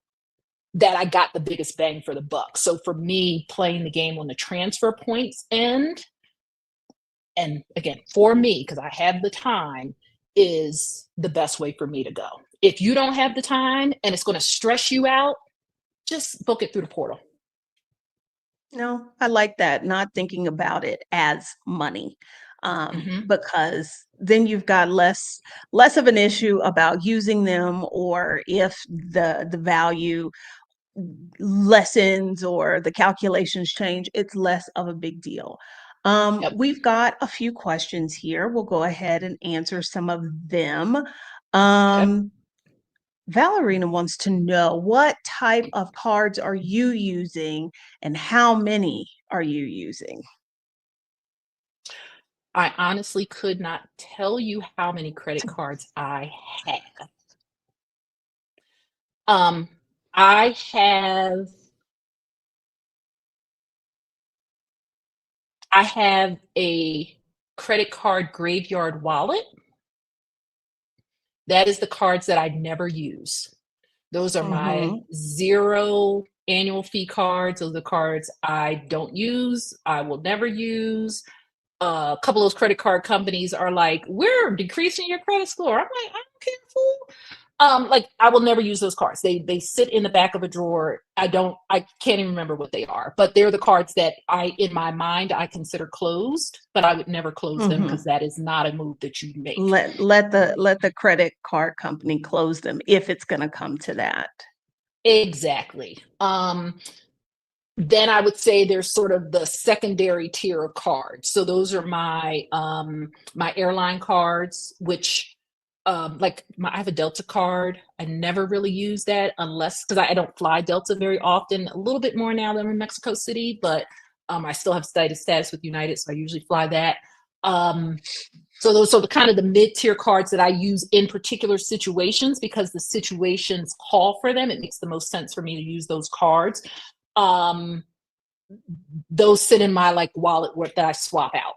that I got the biggest bang for the buck. So for me, playing the game on the transfer points end, and again, for me, because I have the time, is the best way for me to go. If you don't have the time and it's going to stress you out, just book it through the portal. No, I like that, not thinking about it as money, Mm-hmm. because then you've got less of an issue about using them, or if the value lessens or the calculations change, it's less of a big deal. Yep. We've got a few questions here. We'll go ahead and answer some of them. Okay. Um, Valerina wants to know, what type of cards are you using and how many are you using? I honestly could not tell you how many credit cards I have. Um, I have I have a credit card graveyard wallet. That is the cards that I never use. Those are my Mhm. 0 annual fee cards. Those are the cards I don't use, I will never use. A couple of those credit card companies are like, "We're decreasing your credit score." I'm like, "I don't care, fool." Like, I will never use those cards. They sit in the back of a drawer. I can't even remember what they are, but they're the cards that in my mind, I consider closed, but I would never close them because Mhm. that is not a move that you make. Let the credit card company close them if it's gonna come to that. Exactly. Then I would say there's sort of the secondary tier of cards. So those are my airline cards, which I have a Delta card. I never really use that unless, because I don't fly Delta very often. A little bit more now that I'm in Mexico City, but I still have status with United, so I usually fly that. Um, so those are the kind of the mid-tier cards that I use in particular situations, because the situations call for them. It makes the most sense for me to use those cards. Um, those sit in my like wallet that I swap out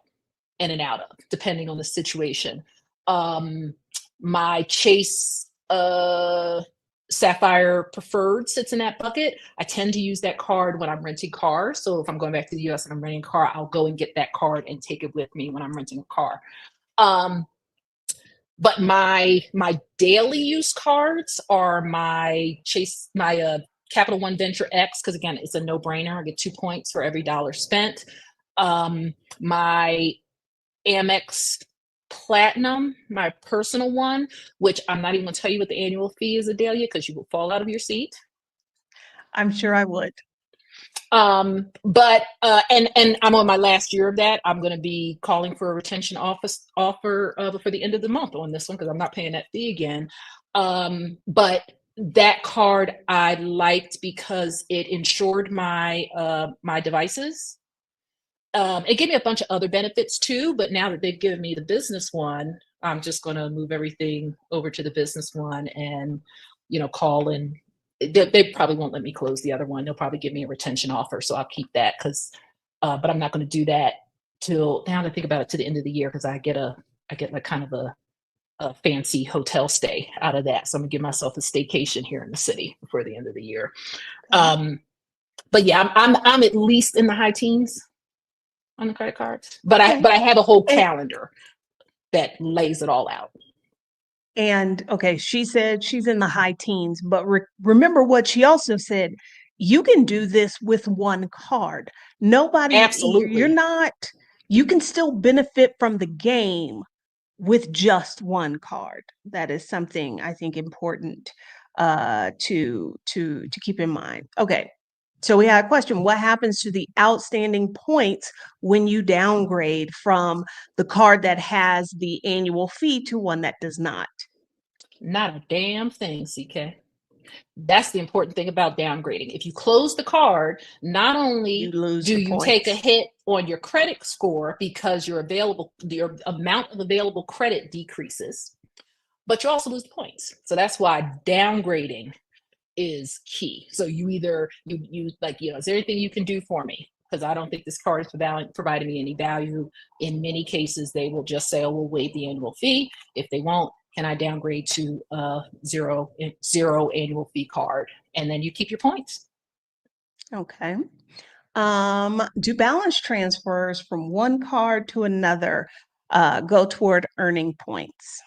in and out of, depending on the situation. Um, my Chase Sapphire Preferred sits in that bucket. I tend to use that card when I'm renting cars. So if I'm going back to the US and I'm renting a car, I'll go and get that card and take it with me when I'm renting a car. Um, but my daily use cards are my Capital One Venture X, because again, it's a no brainer. I get 2 points for every dollar spent. My Amex Platinum, my personal one, which I'm not even going to tell you what the annual fee is, Adelia, because you will fall out of your seat. I'm sure I would. But and I'm on my last year of that. I'm going to be calling for a retention offer for the end of the month on this one, because I'm not paying that fee again. But that card I liked because it insured my devices. It gave me a bunch of other benefits too, but now that they've given me the business one, I'm just going to move everything over to the business one and, call in. They probably won't let me close the other one. They'll probably give me a retention offer, so I'll keep that but I'm not going to do that till now that I think about it to the end of the year because I get like kind of a fancy hotel stay out of that. So I'm gonna give myself a staycation here in the city before the end of the year. Okay. Um, but yeah, I'm at least in the high teens on the credit cards. But I Okay. but I have a whole And, calendar that lays it all out. and okay, she said she's in the high teens, but remember what she also said. You can do this with one card. You're Absolutely. not, you can still benefit from the game with just one card. That is something I think important to keep in mind. Okay. So we had a question. What happens to the outstanding points when you downgrade from the card that has the annual fee to one that does not? Not a damn thing, CK. That's the important thing about downgrading. If you close the card, not You only lose do the you take a points. hit on your credit score because your amount of available credit decreases, but you also lose the points. So that's why downgrading is key. So you either you like, is there anything you can do for me? Because I don't think this card is providing me any value. In many cases, they will just say, "Oh, we'll waive the annual fee." If they won't, can I downgrade to a zero annual fee card? And then you keep your points. Okay. Do balance transfers from one card to another go toward earning points?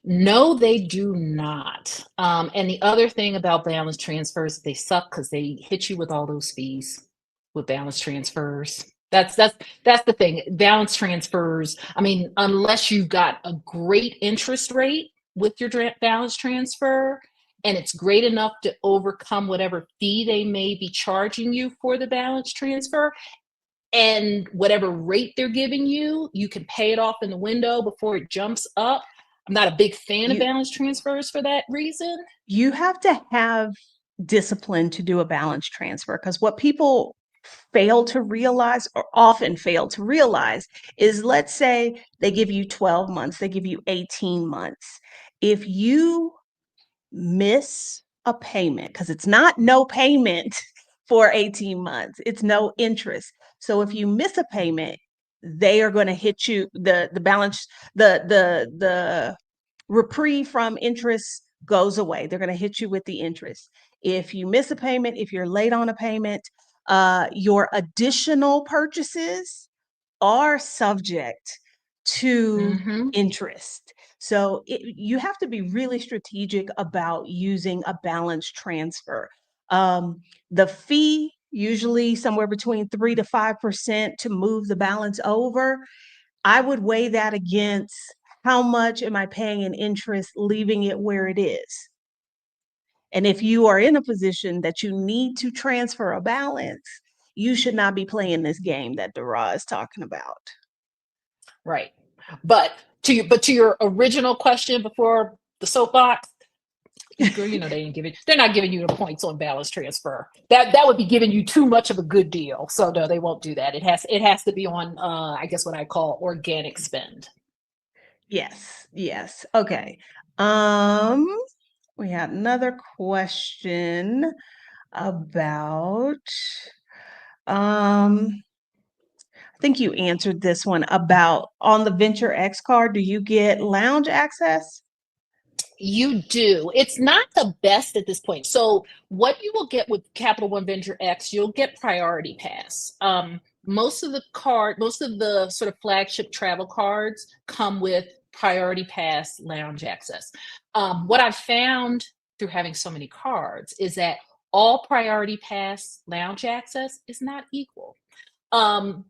No, they do not. And the other thing about balance transfers, they suck because they hit you with all those fees with balance transfers. That's the thing. Balance transfers. I mean, unless you got a great interest rate with your balance transfer, and it's great enough to overcome whatever fee they may be charging you for the balance transfer, and whatever rate they're giving you, you can pay it off in the window before it jumps up. I'm not a big fan of You balance transfers for that reason. you have to have discipline to do a balance transfer because what people fail to realize or often fail to realize is, let's say they give you 12 months, they give you 18 months. If you miss a payment, because it's not no payment for 18 months, it's no interest. So if you miss a payment, they are going to hit you the balance, the reprieve from interest goes away. They're going to hit you with the interest. If you miss a payment, if you're late on a payment, your additional purchases are subject to Mm-hmm. interest. So you have to be really strategic about using a balance transfer. The fee, usually somewhere between 3 to 5% to move the balance over. I would weigh that against how much am I paying in interest, leaving it where it is. And if you are in a position that you need to transfer a balance, you should not be playing this game that Dara is talking about. Right. But to your original question before the soapbox, girl, they ain't giving. They're not giving you the points on balance transfer. That would be giving you too much of a good deal. So no, they won't do that. It has to be on, I guess what I call organic spend. Yes, yes. Okay. Um, we had another question about I think you answered this one about on the Venture X card, do you get lounge access? You do. It's not the best at this point. So, what you will get with Capital One Venture X, you'll get Priority Pass. Most of the sort of flagship travel cards come with Priority Pass lounge access. What I've found through having so many cards is that all Priority Pass lounge access is not equal. Um,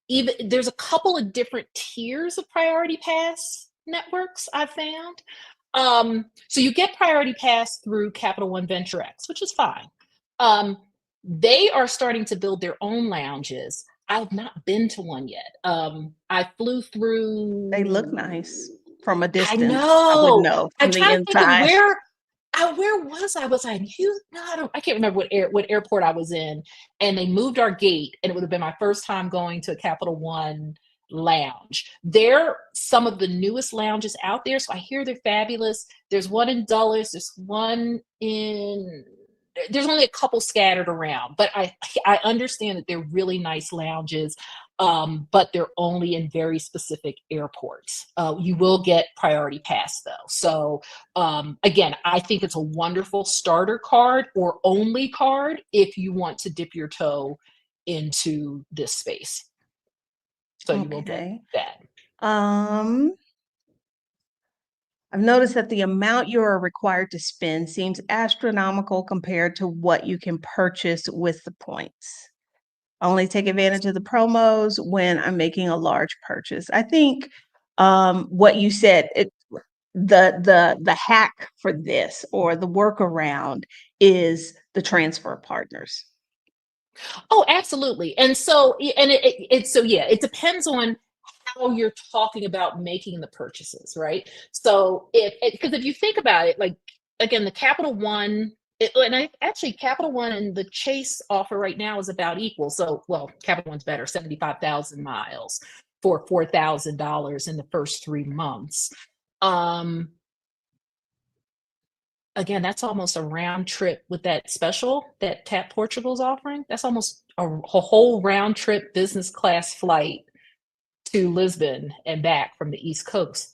Even there's a couple of different tiers of Priority Pass networks I've found. So you get Priority Pass through Capital One Venture X, which is fine. Um, they are starting to build their own lounges. I've not been to one yet. I flew They look through nice. from a I distance. I would know. know I'm from the trying to think of inside. where was I? Was I in Houston? No, I can't remember what airport I was in. And they moved our gate, and it would have been my first time going to a Capital One lounge. They're some of the newest lounges out there, so I hear they're fabulous. There's one in Dulles, there's only a couple scattered around, but I understand that they're really nice lounges, but they're only in very specific airports. You will get priority pass though. So again, I think it's a wonderful starter card or only card if you want to dip your toe into this space. So you will get Okay. that. Um, I've noticed that the amount you are required to spend seems astronomical compared to what you can purchase with the points. I only take advantage of the promos when I'm making a large purchase. I think what you said, the hack for this or the workaround is the transfer partners. Oh, absolutely. And so, so yeah, it depends on how you're talking about making the purchases, right? So because if you think about it, like again, the Capital One, actually Capital One and the Chase offer right now is about equal. So, well, Capital One's better, 75,000 miles for $4,000 in the first 3 months. Um, Again, that's almost a round trip with that special that Tap Portugal's offering. That's almost a whole round trip business class flight to Lisbon and back from the East Coast.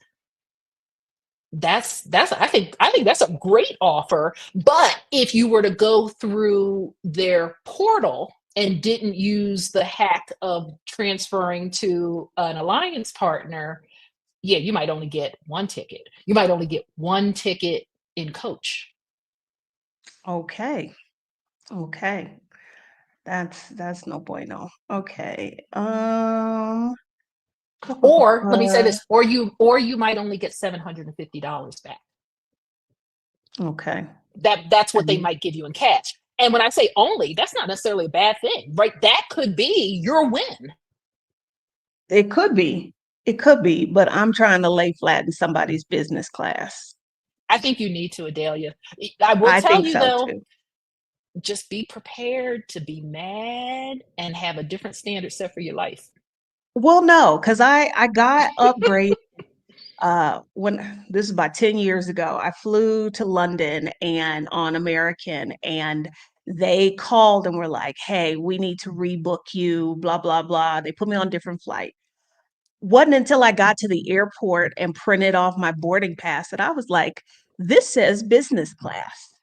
That's I think that's a great offer. But if you were to go through their portal and didn't use the hack of transferring to an alliance partner, yeah, you might only get one ticket. You might only get one ticket in coach. Okay. Okay. That's no bueno. Okay. Or let me say this, or you might only get $750 back. Okay. That's what they And might give you in cash. And when I say only, that's not necessarily a bad thing, right? That could be your win. it could be. It could be, but I'm trying to lay flat in somebody's business class. I think you need to, Adelia. I will I tell think you so though, too. just be prepared to be mad and have a different standard set for your life. Well, no, because I got upgraded when this is about 10 years ago. I flew to London and on American, and they called and were like, hey, we need to rebook you, blah, blah, blah. They put me on a different flight. Wasn't until I got to the airport and printed off my boarding pass that I was like, this says business class.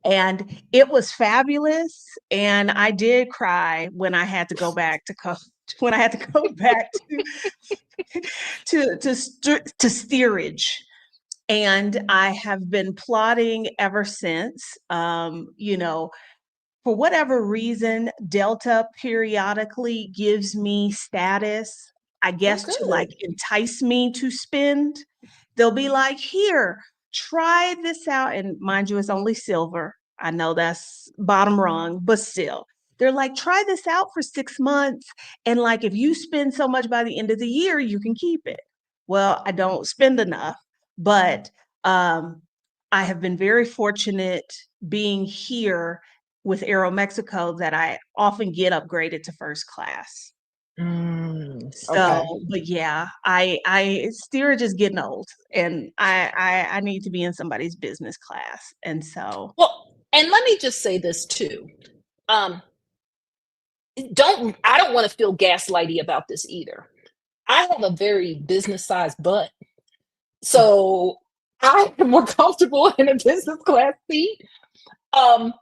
And it was fabulous. And I did cry when I had to go back to when I had to go back to steerage. And I have been plotting ever since. For whatever reason, Delta periodically gives me status, I Oh, guess, to like good. entice me to spend. They'll be like, here, try this out. And mind you, it's only silver. I know that's bottom rung, but still. They're like, try this out for 6 months. And like, if you spend so much by the end of the year, you can keep it. Well, I don't spend enough, but um, I have been very fortunate being here with Aeromexico that I often get upgraded to first class. So, Okay. but yeah, I steerage is getting old, and I need to be in somebody's business class, and so Well, and let me just say this too. Um, I don't want to feel gaslighty about this either. I have a very business sized butt. So I am more comfortable in a business class seat. Um,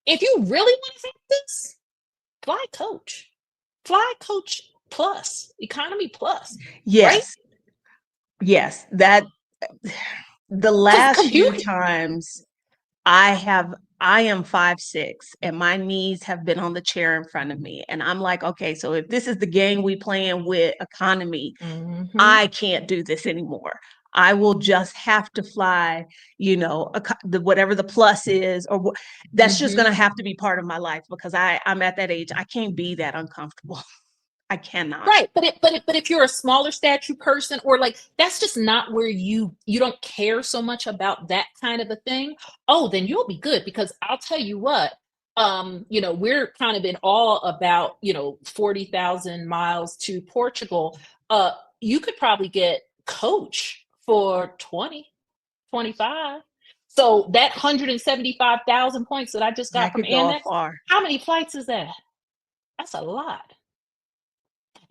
if you really want to have this, fly coach. Fly coach plus, economy plus, right? yes, yes, that the Because last you few times I am 5'6" and my knees have been on the chair in front of me. And I'm like, okay, so if this is the game we playing with economy, mm-hmm, I can't do this anymore. I will just have to fly, whatever the plus is, or that's just mm-hmm. going to have to be part of my life because I'm at that age. I can't be that uncomfortable. I cannot. Right, but if you're a smaller statue person, or like that's just not where you don't care so much about that kind of a thing, oh, then you'll be good because I'll tell you what, we're kind of in awe about 40,000 miles to Portugal. You could probably get coach for 20, 25. So that 175,000 points that I just got That from could go Amex, afar. how many flights is that? That's a lot.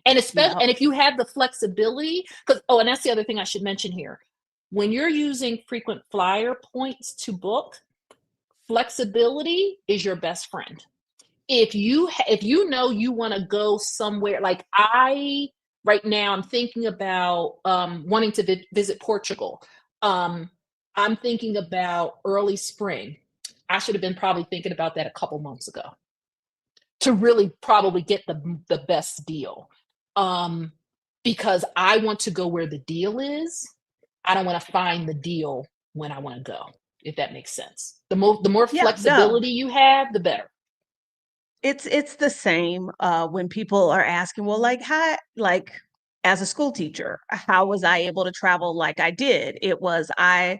And especially, Yep. and if you have the flexibility, because and that's the other thing I should mention here. When you're using frequent flyer points to book, flexibility is your best friend. If you know you want to go somewhere, like I right now I'm thinking about wanting to visit Portugal. Um, I'm thinking about early spring. I should have been probably thinking about that a couple months ago to really probably get the best deal. Um, because I want to go where the deal is. I don't want to find the deal when I want to go, if that makes sense. The more Yeah, no. flexibility you have, the better. It's the same, when people are asking, "Well, like, how," like, as a school teacher, how was I able to travel like I did? It was I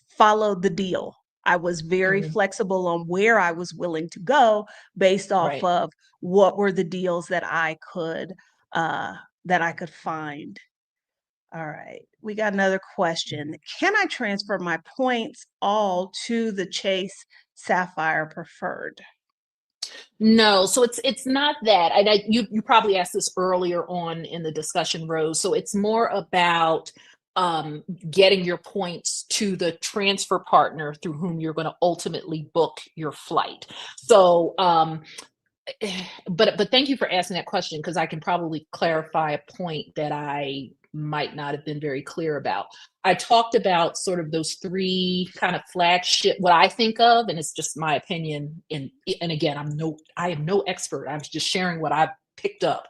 followed the deal. I was very Mhm. flexible on where I was willing to go based off Right. of what were the deals uh, that I could find. Alright, we got another question. Can I transfer my points all to the Chase Sapphire Preferred? No, so it's not that. And you probably asked this earlier on in the discussion, Rose. So it's more about getting your points to the transfer partner through whom you're going to ultimately book your flight. So but thank you for asking that question because I can probably clarify a point that I might not have been very clear about. I talked about sort of those three kind of flagship, what I think of, and it's just my opinion. And again, I am no expert. I'm just sharing what I've picked up.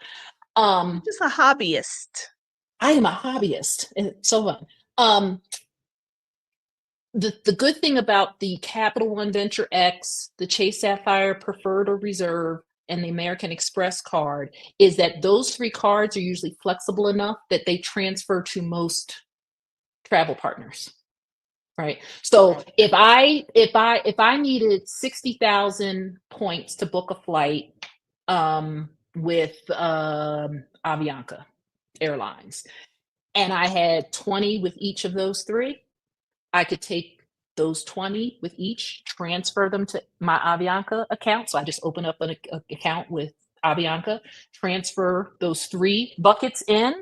You're Um, just a hobbyist. I am a hobbyist, and it's so fun. Um, the good thing about the Capital One Venture X, the Chase Sapphire Preferred or Reserve, and the American Express card is that those three cards are usually flexible enough that they transfer to most travel partners. Right. So Okay. if I needed 60,000 points to book a flight with Avianca Airlines, and I had 20 with each of those three, I could take those 20 with each, transfer them to my Avianca account. So I just open up an account with Avianca, transfer those three buckets in,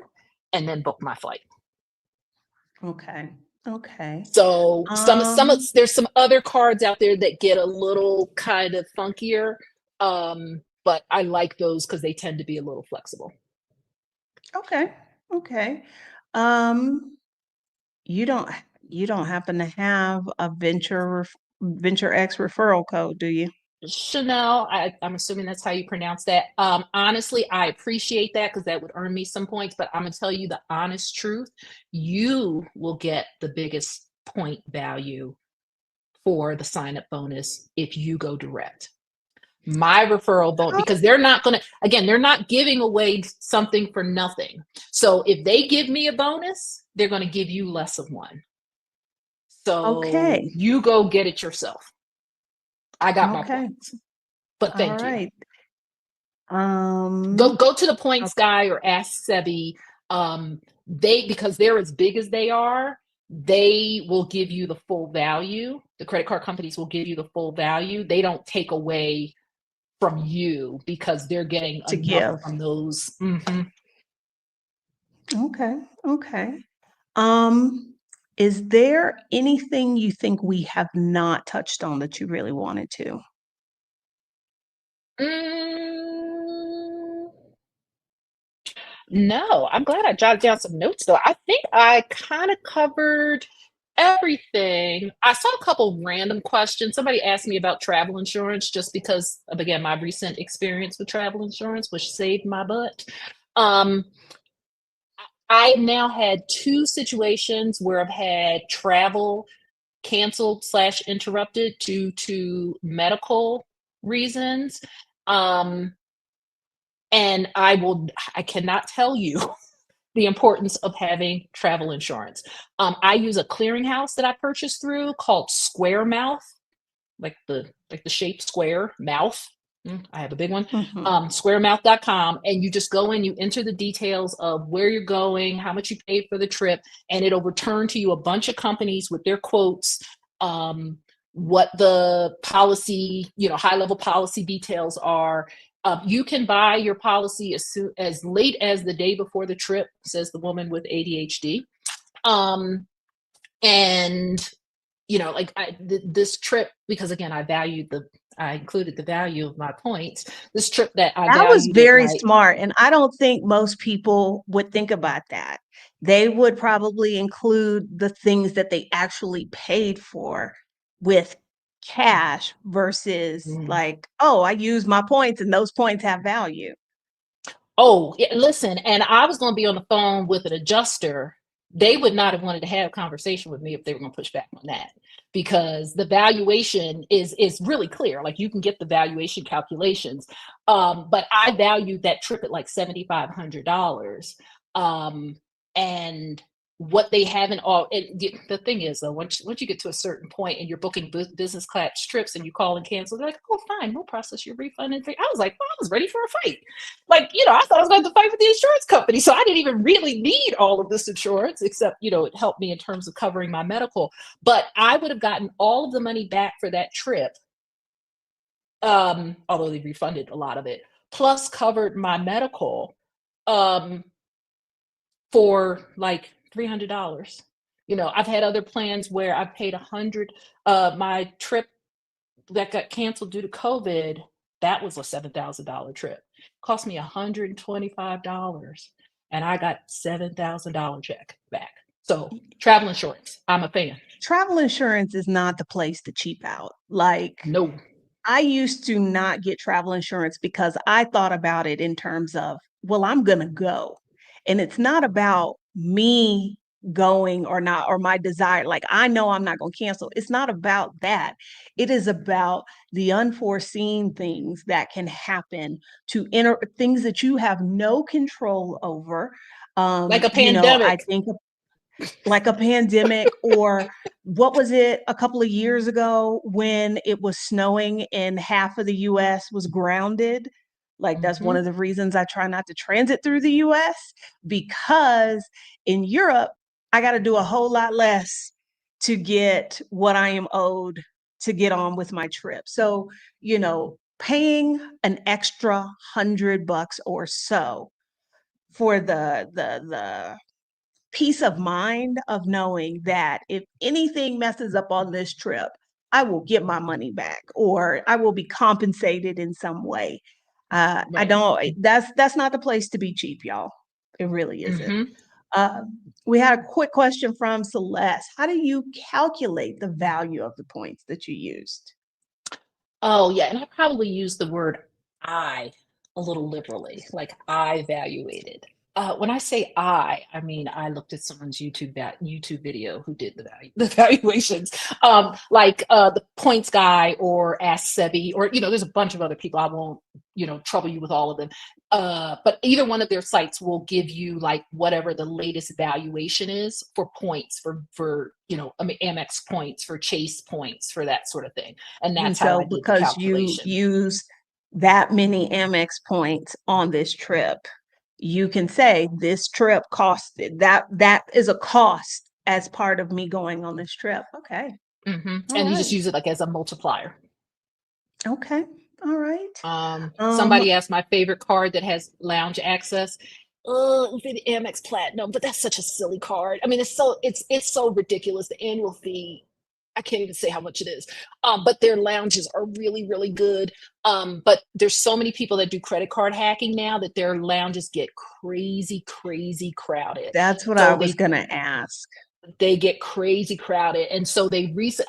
and then book my flight. Okay. Okay. So Um, there's some other cards out there that get a little kind of funkier, but I like those because they tend to be a little flexible. okay. Okay. Um, you don't you don't happen to have a Venture X referral code, do you? Chanel, I'm assuming that's how you pronounce that. Honestly, I appreciate that because that would earn me some points, but I'm gonna tell you the honest truth. You will get the biggest point value for the sign up bonus if you go direct. My referral bonus, Oh, because they're not giving away something for nothing. So if they give me a bonus, they're going to give you less of one. So okay. you go get it yourself. I got my Okay. points, but All thank you. right. Go to the points Okay. guy or ask Sebi. They because they're as big as they are, they will give you the full value. The credit card companies will give you the full value. They don't take away from you because they're getting To enough give. from those. Mhm. Okay. Okay. Um, is there anything you think we have not touched on that you really wanted to? Mm, no, I'm glad I jotted down some notes though. I think I kind of covered everything. I saw a couple random questions. Somebody asked me about travel insurance just because of again my recent experience with travel insurance, which saved my butt. Um, I now had two situations where I've had travel canceled slash interrupted due to medical reasons. Um, And I cannot tell you the importance of having travel insurance. I use a clearinghouse that I purchased through called Square Mouth, like the shape square mouth. I have a big one. Hmm. Squaremouth.com, and you just go in, you enter the details of where you're going, how much you paid for the trip, and it'll return to you a bunch of companies with their quotes, um, what the policy, high level policy details are. You can buy your policy as late as the day before the trip, says the woman with ADHD. Um, and like this trip, because again, I included the value of my points. This trip that I That was valued at very like, smart. And I don't think most people would think about that. They would probably include the things that they actually paid for with cash versus mm, like, oh, I use my points and those points have value. oh, yeah, listen, and I was going to be on the phone with an adjuster. They would not have wanted to have a conversation with me if they were going to push back on that, because the valuation is really clear. Like, you can get the valuation calculations. But I valued that trip at like $7,500. And what they haven't all the thing is, though, once you get to a certain point and you're booking business class trips and you call and cancel, they're like, oh, fine, we'll process your refund. And I was like, well, I was ready for a fight. Like, I thought I was going to fight with the insurance company. So I didn't even really need all of this insurance, except, it helped me in terms of covering my medical. But I would have gotten all of the money back for that trip, although they refunded a lot of it, plus covered my medical, um, for like $300. I've had other plans where I've paid 100. My trip that got canceled due to COVID, that was a $7,000 trip. Cost me $125, and I got $7,000 check back. So travel insurance, I'm a fan. Travel insurance is not the place to cheap out. Like, No. I used to not get travel insurance because I thought about it in terms of, well, I'm going to go. And it's not about me going or not, or my desire. Like, I know I'm not going to cancel. It's not about that. It is about the unforeseen things that can happen to enter things that you have no control over. Like a I pandemic. think like a pandemic, or what was it a couple of years ago when it was snowing and half of the US was grounded? Like, that's one Hmm. of the reasons I try not to transit through the US, because in Europe, I got to do a whole lot less to get what I am owed to get on with my trip. So, paying an extra $100 or so for the peace of mind of knowing that if anything messes up on this trip, I will get my money back or I will be compensated in some way. I Right. don't. That's not the place to be cheap, y'all. It really isn't. Hmm. Uh, we had a quick question from Celeste. How do you calculate the value of the points that you used? Oh, yeah, and I probably use the word "I" a little liberally, like, I evaluated. When I say I mean I looked at someone's YouTube video who did the valuations, like, the Points Guy or Ask Sebi, or, there's a bunch of other people. I won't, trouble you with all of them. But either one of their sites will give you, like, whatever the latest valuation is for points, for, I mean, Amex points, for Chase points, for that sort of thing. And And that's how so, I did the because you calculation. use that many Amex points on this trip, you can say this trip costed that is a cost as part of me going on this trip. Okay. All And you just right. use it like as a multiplier. Okay. All right. Somebody asked my favorite card that has lounge access. It would be the Amex Platinum, but that's such a silly card. I mean, it's so ridiculous. The annual fee, I can't even say how much it is. But their lounges are really, really good. But there's so many people that do credit card hacking now that their lounges get crazy, crazy crowded. That's what I So was gonna ask. they get crazy crowded, and so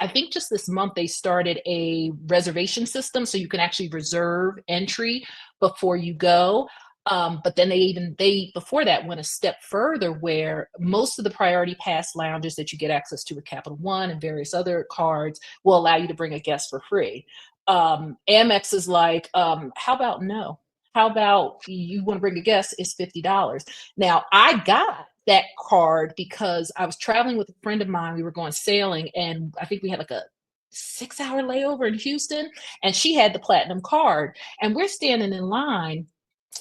I think just this month they started a reservation system, so you can actually reserve entry before you go. But then they before that went a step further, where most of the priority pass lounges that you get access to with Capital One and various other cards will allow you to bring a guest for free. Amex is like, how about no? How about you want to bring a guest? It's $50. Now, I got that card because I was traveling with a friend of mine. We were going sailing, and I think we had like a 6 hour layover in Houston, and she had the platinum card. And we're standing in line,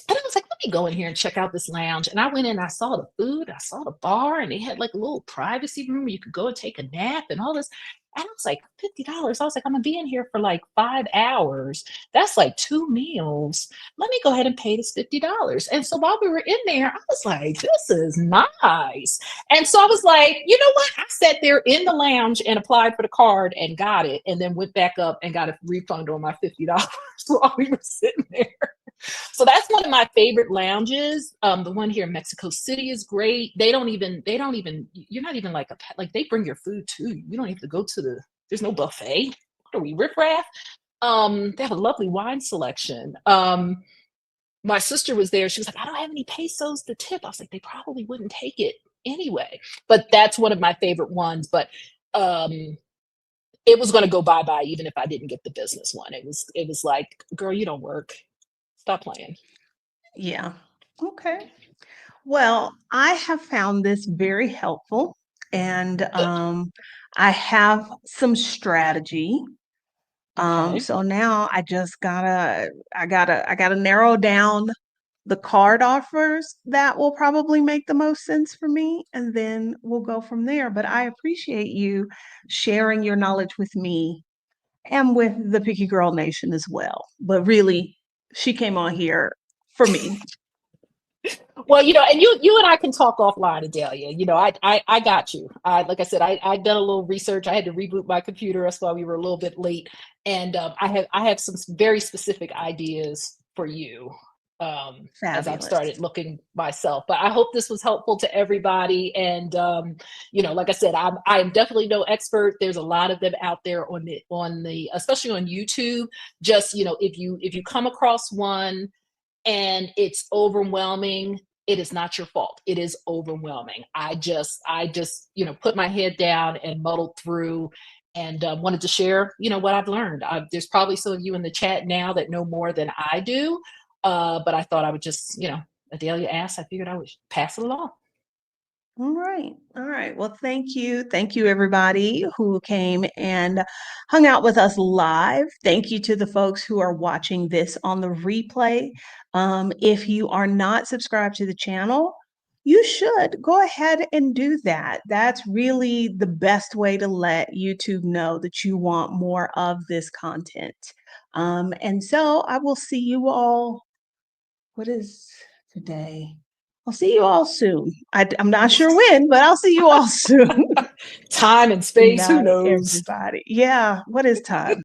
and I was like, let me go in here and check out this lounge. And I went in, I saw the food, I saw the bar, and they had like a little privacy room where you could go and take a nap and all this. And I was like, $50. I was like, I'm gonna be in here for like 5 hours. That's like two meals. Let me go ahead and pay this $50. And so while we were in there, I was like, this is nice. And so I was like, you know what? I sat there in the lounge and applied for the card and got it, and then went back up and got a refund on my $50 while we were sitting there. So that's one of my favorite lounges. The one here in Mexico City is great. You're not even like they bring your food to you. You don't have to go to there's no buffet. What are we, riffraff? They have a lovely wine selection. My sister was there. She was like, I don't have any pesos to tip. I was like, they probably wouldn't take it anyway. But that's one of my favorite ones. But um, it was going to go bye bye even if I didn't get the business one. It was like, girl, you don't work. Stop playing. Yeah. Okay. Well, I have found this very helpful, and Good. I have some strategy. Okay. So now I gotta narrow down the card offers that will probably make the most sense for me, and then we'll go from there. But I appreciate you sharing your knowledge with me and with the Picky Girl Nation as well. But really, she came on here for me. Well, and you and I can talk offline, Adelia. I got you. Like I said, I done a little research. I had to reboot my computer. That's why we were a little bit late. And I have some very specific ideas for you as I've Fabulous. started looking myself. But I hope this was helpful to everybody. And like I said, I'm definitely no expert. There's a lot of them out there on the especially on YouTube. Just if you come across one and it's overwhelming, it is not your fault. It is overwhelming. I just put my head down and muddled through, and wanted to share what I've learned. There's probably some of you in the chat now that know more than I do, but I thought I would just Adelia asked, I figured I would pass it along. All right. All right. Well, thank you. Thank you, everybody who came and hung out with us live. Thank you to the folks who are watching this on the replay. If you are not subscribed to the channel, you should go ahead and do that. That's really the best way to let YouTube know that you want more of this content. And so I will see you all. What is today? I'll see you all soon. I'm not sure when, but I'll see you all soon. Time and Good space, who night, knows? everybody. Yeah, what is time?